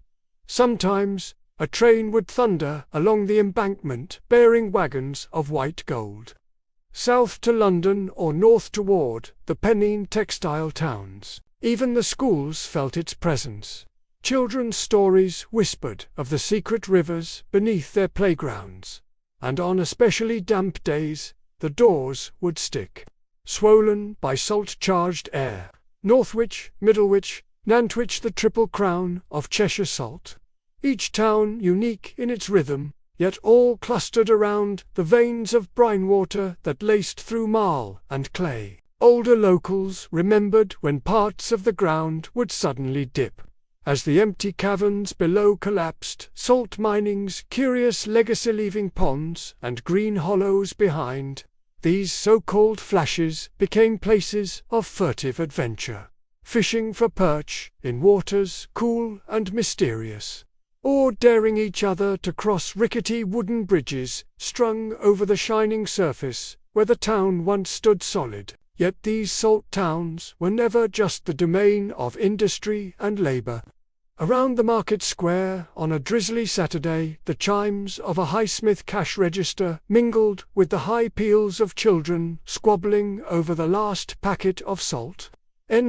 Sometimes a train would thunder along the embankment bearing wagons of white gold, south to London or north toward the Pennine textile towns. Even the schools felt its presence. Children's stories whispered of the secret rivers beneath their playgrounds, and on especially damp days the doors would stick, swollen by salt-charged air. Northwich, Middlewich, Nantwich, the triple crown of Cheshire salt. Each town unique in its rhythm, yet all clustered around the veins of brine water that laced through marl and clay. Older locals remembered when parts of the ground would suddenly dip, as the empty caverns below collapsed, salt mining's curious legacy leaving ponds and green hollows behind. These so-called flashes became places of furtive adventure, fishing for perch in waters cool and mysterious, or daring each other to cross rickety wooden bridges strung over the shining surface where the town once stood solid. Yet these salt towns were never just the domain of industry and labour. Around the market square, on a drizzly Saturday, the chimes of a Highsmith cash register mingled with the high peals of children squabbling over the last packet of salt.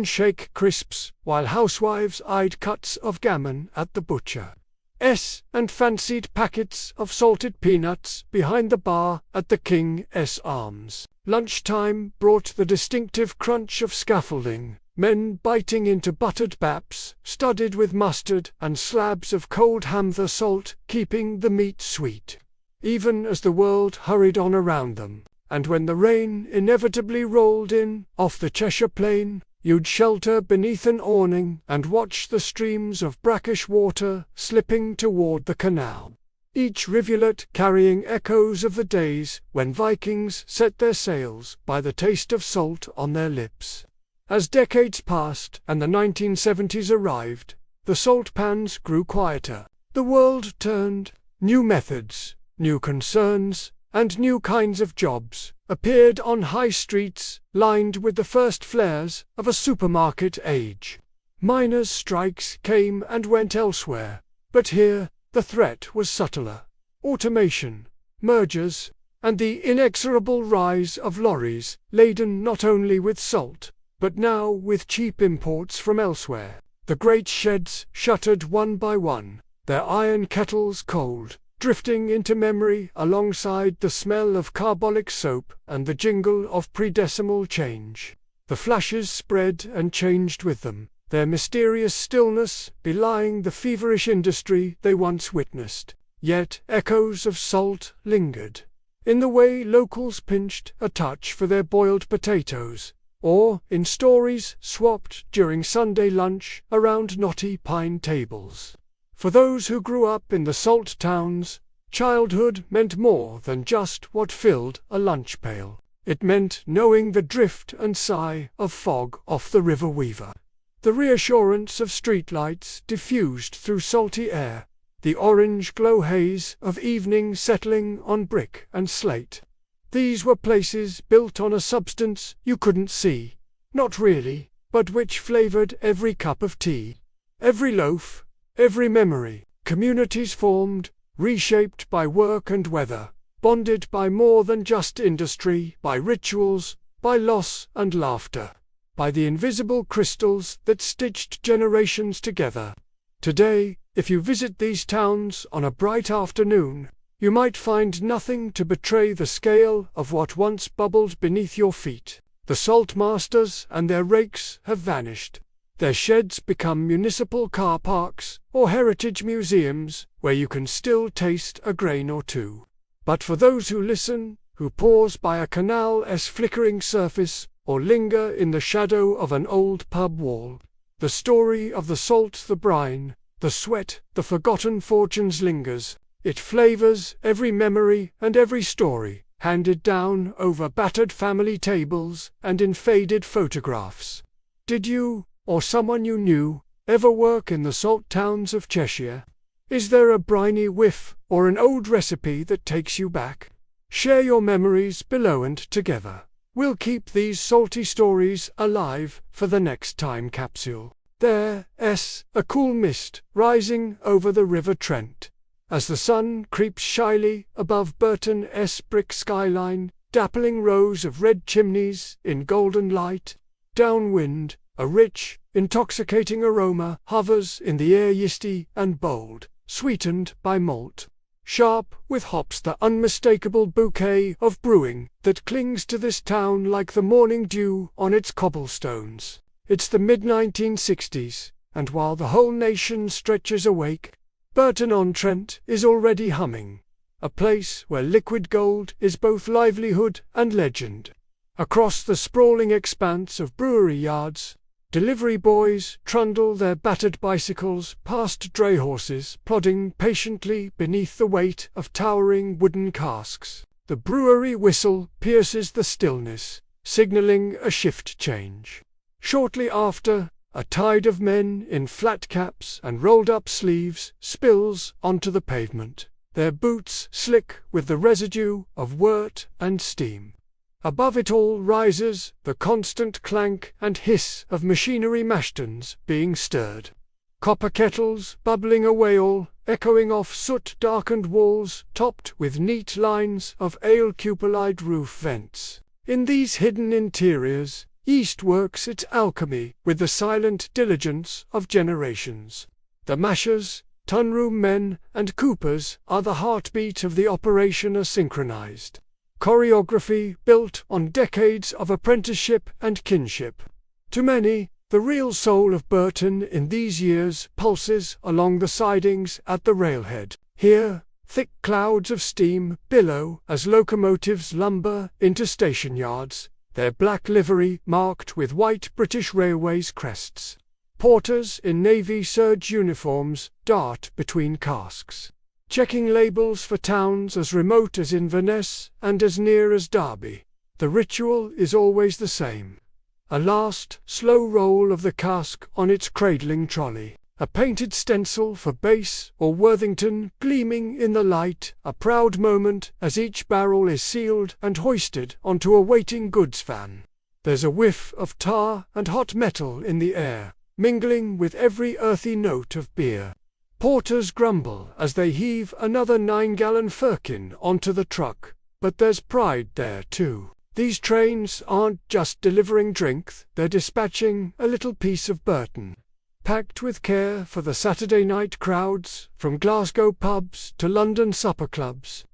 Shake crisps, while housewives eyed cuts of gammon at the butcher. And fancied packets of salted peanuts behind the bar at the King's Arms. Lunchtime brought the distinctive crunch of scaffolding, men biting into buttered baps, studded with mustard, and slabs of cold hamther salt, keeping the meat sweet. Even as the world hurried on around them, and when the rain inevitably rolled in off the Cheshire plain, you'd shelter beneath an awning and watch the streams of brackish water slipping toward the canal. Each rivulet carrying echoes of the days when Vikings set their sails by the taste of salt on their lips. As decades passed and the 1970s arrived, the salt pans grew quieter. The world turned. New methods, new concerns, and new kinds of jobs appeared on high streets lined with the first flares of a supermarket age. Miners' strikes came and went elsewhere, but here the threat was subtler. Automation, mergers, and the inexorable rise of lorries laden not only with salt, but now with cheap imports from elsewhere. The great sheds shuttered one by one, their iron kettles cold, drifting into memory alongside the smell of carbolic soap and the jingle of pre-decimal change. The flashes spread and changed with them, their mysterious stillness belying the feverish industry they once witnessed. Yet echoes of salt lingered, in the way locals pinched a touch for their boiled potatoes, or in stories swapped during Sunday lunch around knotty pine tables. For those who grew up in the salt towns, childhood meant more than just what filled a lunch pail. It meant knowing the drift and sigh of fog off the River Weaver, the reassurance of streetlights diffused through salty air, the orange glow haze of evening settling on brick and slate. These were places built on a substance you couldn't see, not really, but which flavored every cup of tea, every loaf, every memory. Communities formed, reshaped by work and weather, bonded by more than just industry, by rituals, by loss and laughter, by the invisible crystals that stitched generations together. Today, if you visit these towns on a bright afternoon, you might find nothing to betray the scale of what once bubbled beneath your feet. The salt masters and their rakes have vanished. Their sheds become municipal car parks or heritage museums where you can still taste a grain or two. But for those who listen, who pause by a canal's flickering surface or linger in the shadow of an old pub wall, the story of the salt, the brine, the sweat, the forgotten fortunes lingers. It flavors every memory and every story, handed down over battered family tables and in faded photographs. Did you, or someone you knew, ever work in the salt towns of Cheshire? Is there a briny whiff or an old recipe that takes you back? Share your memories below, and together we'll keep these salty stories alive for the next time capsule. There's a cool mist rising over the River Trent, as the sun creeps shyly above Burton's brick skyline, dappling rows of red chimneys in golden light. Downwind, a rich, intoxicating aroma hovers in the air, yeasty and bold, sweetened by malt. Sharp with hops, the unmistakable bouquet of brewing that clings to this town like the morning dew on its cobblestones. It's the mid-1960s, and while the whole nation stretches awake, Burton-on-Trent is already humming, a place where liquid gold is both livelihood and legend. Across the sprawling expanse of brewery yards, delivery boys trundle their battered bicycles past dray horses plodding patiently beneath the weight of towering wooden casks. The brewery whistle pierces the stillness, signaling a shift change. Shortly after, a tide of men in flat caps and rolled-up sleeves spills onto the pavement, their boots slick with the residue of wort and steam. Above it all rises the constant clank and hiss of machinery mashtons being stirred. Copper kettles bubbling away, all echoing off soot-darkened walls topped with neat lines of ale-cupolide roof vents. In these hidden interiors, yeast works its alchemy with the silent diligence of generations. The mashers, tun-room men, and coopers are the heartbeat of the operation, are synchronized choreography built on decades of apprenticeship and kinship. To many, the real soul of Burton in these years pulses along the sidings at the railhead. Here, thick clouds of steam billow as locomotives lumber into station yards, their black livery marked with white British Railways crests. Porters in navy serge uniforms dart between casks, checking labels for towns as remote as Inverness and as near as Derby. The ritual is always the same. A last, slow roll of the cask on its cradling trolley, a painted stencil for Base or Worthington gleaming in the light, a proud moment as each barrel is sealed and hoisted onto a waiting goods van. There's a whiff of tar and hot metal in the air, mingling with every earthy note of beer. Porters grumble as they heave another 9-gallon firkin onto the truck, but there's pride there too. These trains aren't just delivering drink, they're dispatching a little piece of Burton. Packed with care for the Saturday night crowds, from Glasgow pubs to London supper clubs.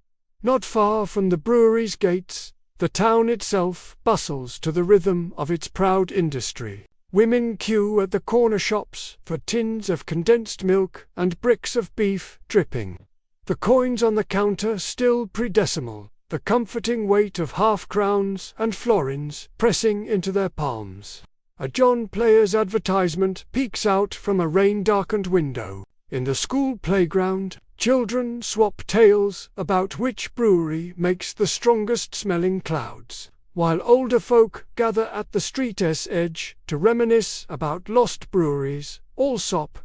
Not far from the brewery's gates, the town itself bustles to the rhythm of its proud industry. Women queue at the corner shops for tins of condensed milk and bricks of beef dripping. The coins on the counter still pre-decimal, the comforting weight of half-crowns and florins pressing into their palms. A John Player's advertisement peeks out from a rain-darkened window. In the school playground, children swap tales about which brewery makes the strongest-smelling clouds, while older folk gather at the street's edge to reminisce about lost breweries, Allsop,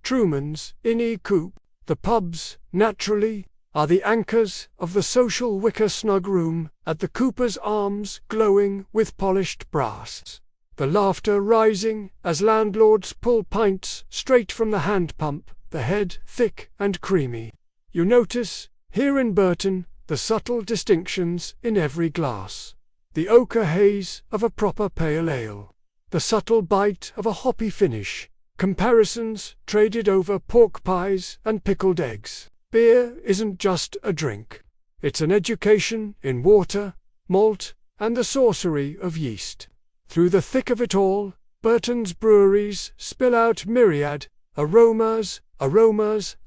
Truman's, Innie Coop. The pubs, naturally, are the anchors of the social wicker snug room at the Cooper's Arms glowing with polished brass. The laughter rising as landlords pull pints straight from the hand pump, the head thick and creamy. You notice, here in Burton, the subtle distinctions in every glass. The ochre haze of a proper pale ale, the subtle bite of a hoppy finish, comparisons traded over pork pies and pickled eggs. Beer isn't just a drink. It's an education in water, malt, and the sorcery of yeast. Through the thick of it all, Burton's breweries spill out myriad aromas,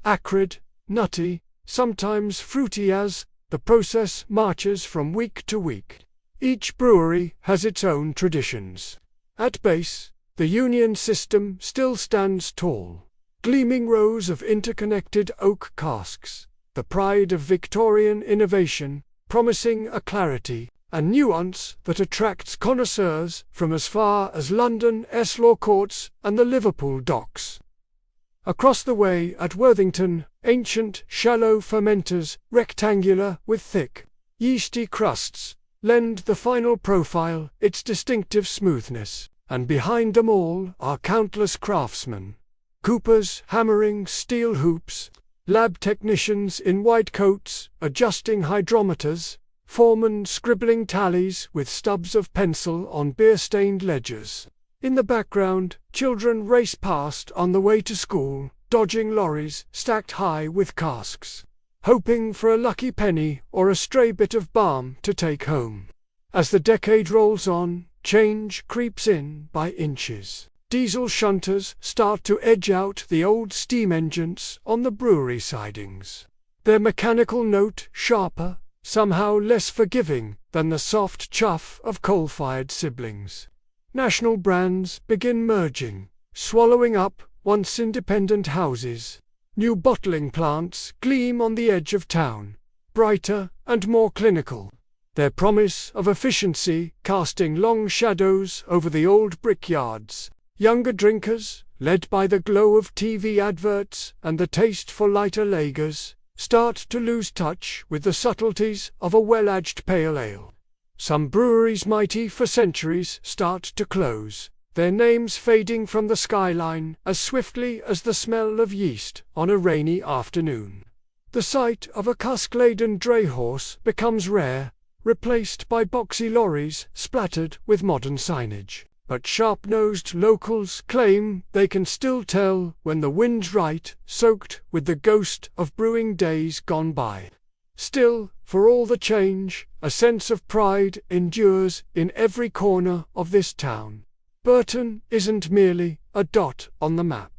acrid, nutty, sometimes fruity as the process marches from week to week. Each brewery has its own traditions. At base, the Union system still stands tall. Gleaming rows of interconnected oak casks, the pride of Victorian innovation, promising a clarity and nuance that attracts connoisseurs from as far as London's Law Courts and the Liverpool docks. Across the way at Worthington, ancient, shallow fermenters, rectangular with thick, yeasty crusts, lend the final profile its distinctive smoothness, and behind them all are countless craftsmen. Coopers hammering steel hoops, lab technicians in white coats adjusting hydrometers, foremen scribbling tallies with stubs of pencil on beer-stained ledgers. In the background, children race past on the way to school, dodging lorries stacked high with casks, hoping for a lucky penny or a stray bit of balm to take home. As the decade rolls on, change creeps in by inches. Diesel shunters start to edge out the old steam engines on the brewery sidings. Their mechanical note sharper, somehow less forgiving than the soft chuff of coal-fired siblings. National brands begin merging, swallowing up once independent houses. New bottling plants gleam on the edge of town, brighter and more clinical, their promise of efficiency casting long shadows over the old brickyards. Younger drinkers, led by the glow of TV adverts and the taste for lighter lagers, start to lose touch with the subtleties of a well-aged pale ale. Some breweries mighty for centuries start to close, their names fading from the skyline as swiftly as the smell of yeast on a rainy afternoon. The sight of a cask-laden dray horse becomes rare, replaced by boxy lorries splattered with modern signage. But sharp-nosed locals claim they can still tell when the wind's right, soaked with the ghost of brewing days gone by. Still, for all the change, a sense of pride endures in every corner of this town. Burton isn't merely a dot on the map.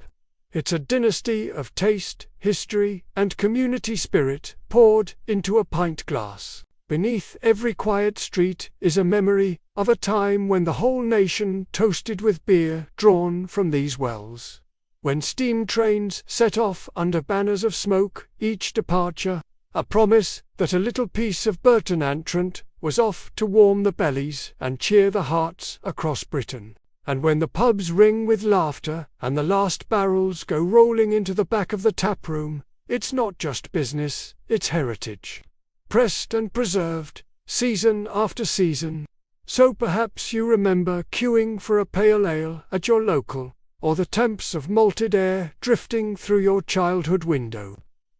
It's a dynasty of taste, history, and community spirit poured into a pint glass. Beneath every quiet street is a memory of a time when the whole nation toasted with beer drawn from these wells. When steam trains set off under banners of smoke, each departure a promise that a little piece of Burton-on-Trent was off to warm the bellies and cheer the hearts across Britain. And when the pubs ring with laughter and the last barrels go rolling into the back of the tap room, it's not just business, it's heritage. Pressed and preserved, season after season. So perhaps you remember queuing for a pale ale at your local, or the temps of malted air drifting through your childhood window.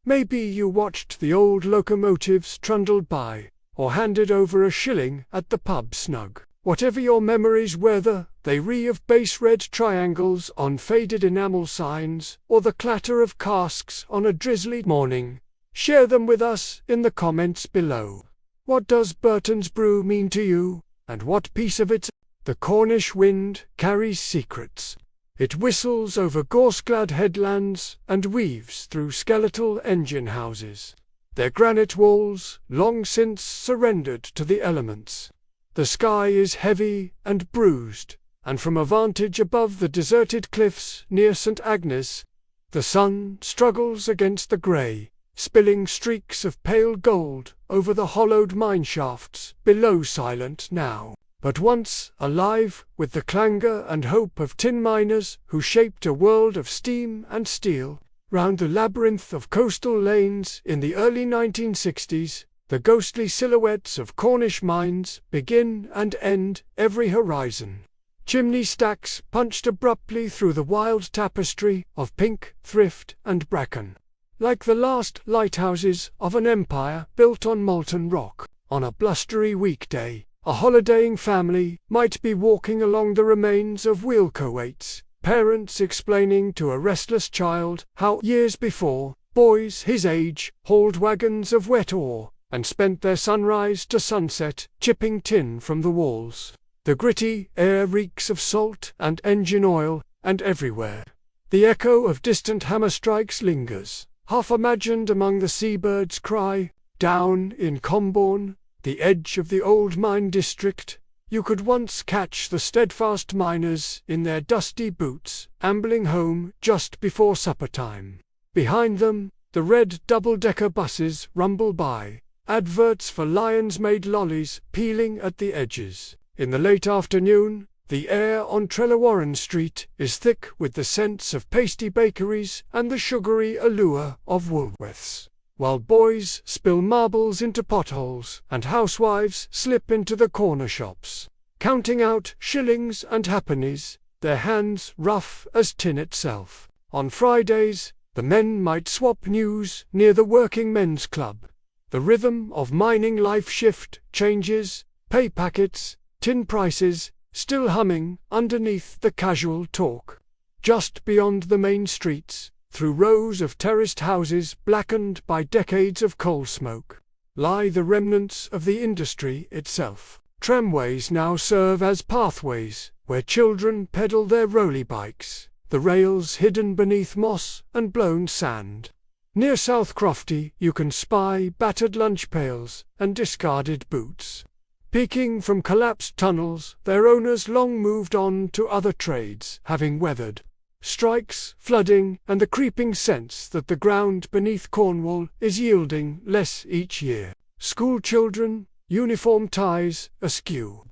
Maybe you watched the old locomotives trundled by, or handed over a shilling at the pub snug. Whatever your memories, whether they re of base red triangles on faded enamel signs, or the clatter of casks on a drizzly morning, share them with us in the comments below. What does Burton's brew mean to you, and what piece of it? The Cornish wind carries secrets. It whistles over gorse-clad headlands and weaves through skeletal engine houses. Their granite walls, long since surrendered to the elements. The sky is heavy and bruised, and from a vantage above the deserted cliffs near St. Agnes, the sun struggles against the grey, spilling streaks of pale gold over the hollowed mine shafts below, silent now, but once alive with the clangour and hope of tin miners who shaped a world of steam and steel. Round the labyrinth of coastal lanes in the early 1960s, the ghostly silhouettes of Cornish mines begin and end every horizon. Chimney stacks punched abruptly through the wild tapestry of pink, thrift, and bracken. Like the last lighthouses of an empire built on molten rock. On a blustery weekday, a holidaying family might be walking along the remains of wheel coates, parents explaining to a restless child how, years before, boys his age hauled wagons of wet ore, and spent their sunrise to sunset chipping tin from the walls. The gritty air reeks of salt and engine oil, and everywhere the echo of distant hammer strikes lingers, half imagined among the seabirds' cry. Down in Combourne, the edge of the old mine district, you could once catch the steadfast miners in their dusty boots, ambling home just before supper time. Behind them, the red double-decker buses rumble by, adverts for Lions-made lollies peeling at the edges. In the late afternoon, the air on Trelawarren Street is thick with the scents of pasty bakeries and the sugary allure of Woolworths, while boys spill marbles into potholes and housewives slip into the corner shops, counting out shillings and halfpennies, their hands rough as tin itself. On Fridays, the men might swap news near the Working Men's Club. The rhythm of mining life shift changes, pay packets, tin prices, still humming underneath the casual talk. Just beyond the main streets, through rows of terraced houses blackened by decades of coal smoke, lie the remnants of the industry itself. Tramways now serve as pathways where children pedal their rolly bikes, the rails hidden beneath moss and blown sand. Near South Crofty you can spy battered lunch pails and discarded boots. Peeking from collapsed tunnels, their owners long moved on to other trades, having weathered strikes, flooding, and the creeping sense that the ground beneath Cornwall is yielding less each year. School children, uniform ties askew,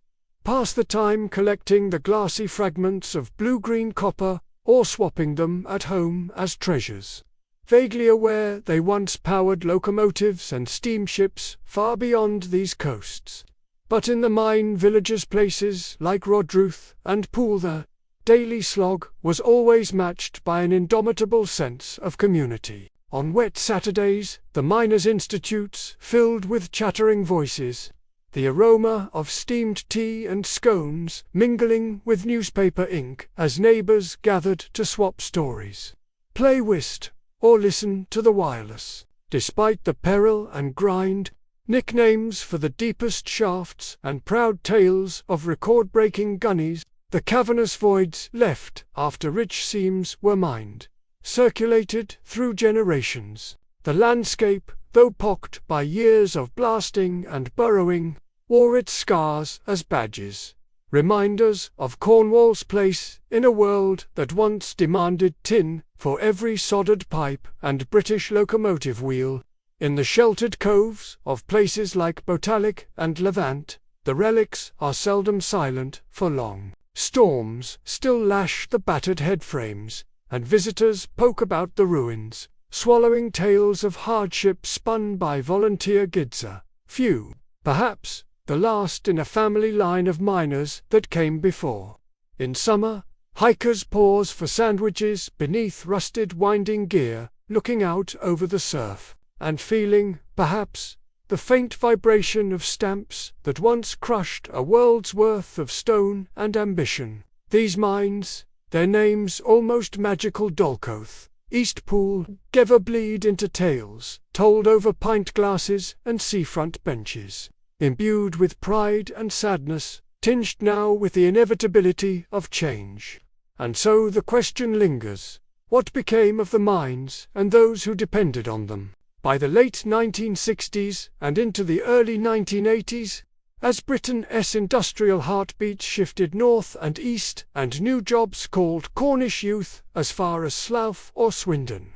pass the time collecting the glassy fragments of blue-green copper or swapping them at home as treasures. Vaguely aware they once powered locomotives and steamships far beyond these coasts. But in the mine villages' places like Rodruth and Poole the daily slog was always matched by an indomitable sense of community. On wet Saturdays, the miners' institutes filled with chattering voices, the aroma of steamed tea and scones mingling with newspaper ink as neighbours gathered to swap stories, play whist, or listen to the wireless. Despite the peril and grind, nicknames for the deepest shafts and proud tales of record-breaking gunnies, the cavernous voids left after rich seams were mined, circulated through generations. The landscape, though pocked by years of blasting and burrowing, wore its scars as badges, reminders of Cornwall's place in a world that once demanded tin for every soldered pipe and British locomotive wheel. In the sheltered coves of places like Botalic and Levant, the relics are seldom silent for long. Storms still lash the battered headframes, and visitors poke about the ruins, swallowing tales of hardship spun by volunteer gidser, few, perhaps, the last in a family line of miners that came before. In summer, hikers pause for sandwiches beneath rusted winding gear, looking out over the surf, and feeling, perhaps, the faint vibration of stamps that once crushed a world's worth of stone and ambition. These mines, their names almost magical Dolcoath, Eastpool, ever bleed into tales, told over pint glasses and seafront benches, imbued with pride and sadness, tinged now with the inevitability of change. And so the question lingers, what became of the mines and those who depended on them? By the late 1960s and into the early 1980s, as Britain's industrial heartbeat shifted north and east and new jobs called Cornish youth as far as Slough or Swindon,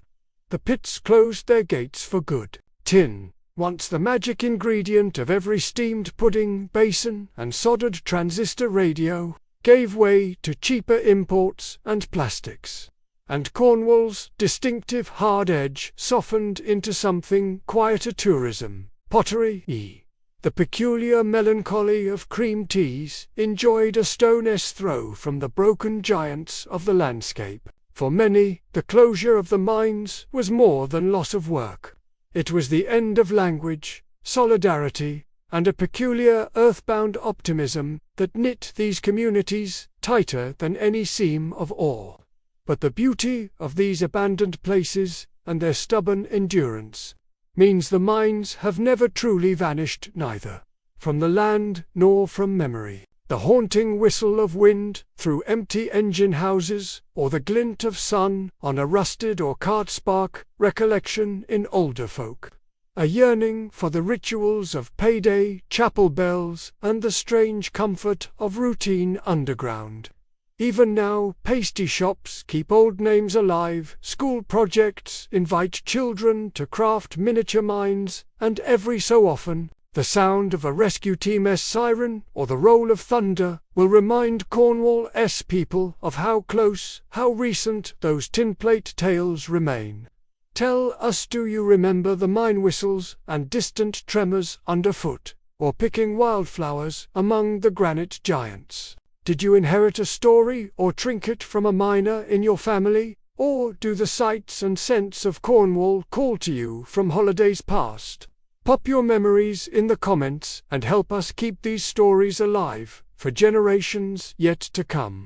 the pits closed their gates for good. Tin, once the magic ingredient of every steamed pudding, basin and soldered transistor radio, gave way to cheaper imports and plastics. And Cornwall's distinctive hard edge softened into something quieter: tourism, pottery, the peculiar melancholy of cream teas, enjoyed a stone's throw from the broken giants of the landscape. For many, the closure of the mines was more than loss of work. It was the end of language, solidarity, and a peculiar earthbound optimism that knit these communities tighter than any seam of ore. But the beauty of these abandoned places, and their stubborn endurance, means the mines have never truly vanished, neither from the land nor from memory. The haunting whistle of wind through empty engine houses, or the glint of sun on a rusted or cart spark recollection in older folk. A yearning for the rituals of payday chapel bells and the strange comfort of routine underground. Even now, pasty shops keep old names alive, school projects invite children to craft miniature mines, and every so often, the sound of a rescue team's siren or the roll of thunder will remind Cornwall's people of how close, how recent those tinplate tales remain. Tell us, do you remember the mine whistles and distant tremors underfoot, or picking wildflowers among the granite giants? Did you inherit a story or trinket from a miner in your family, or do the sights and scents of Cornwall call to you from holidays past? Pop your memories in the comments and help us keep these stories alive for generations yet to come.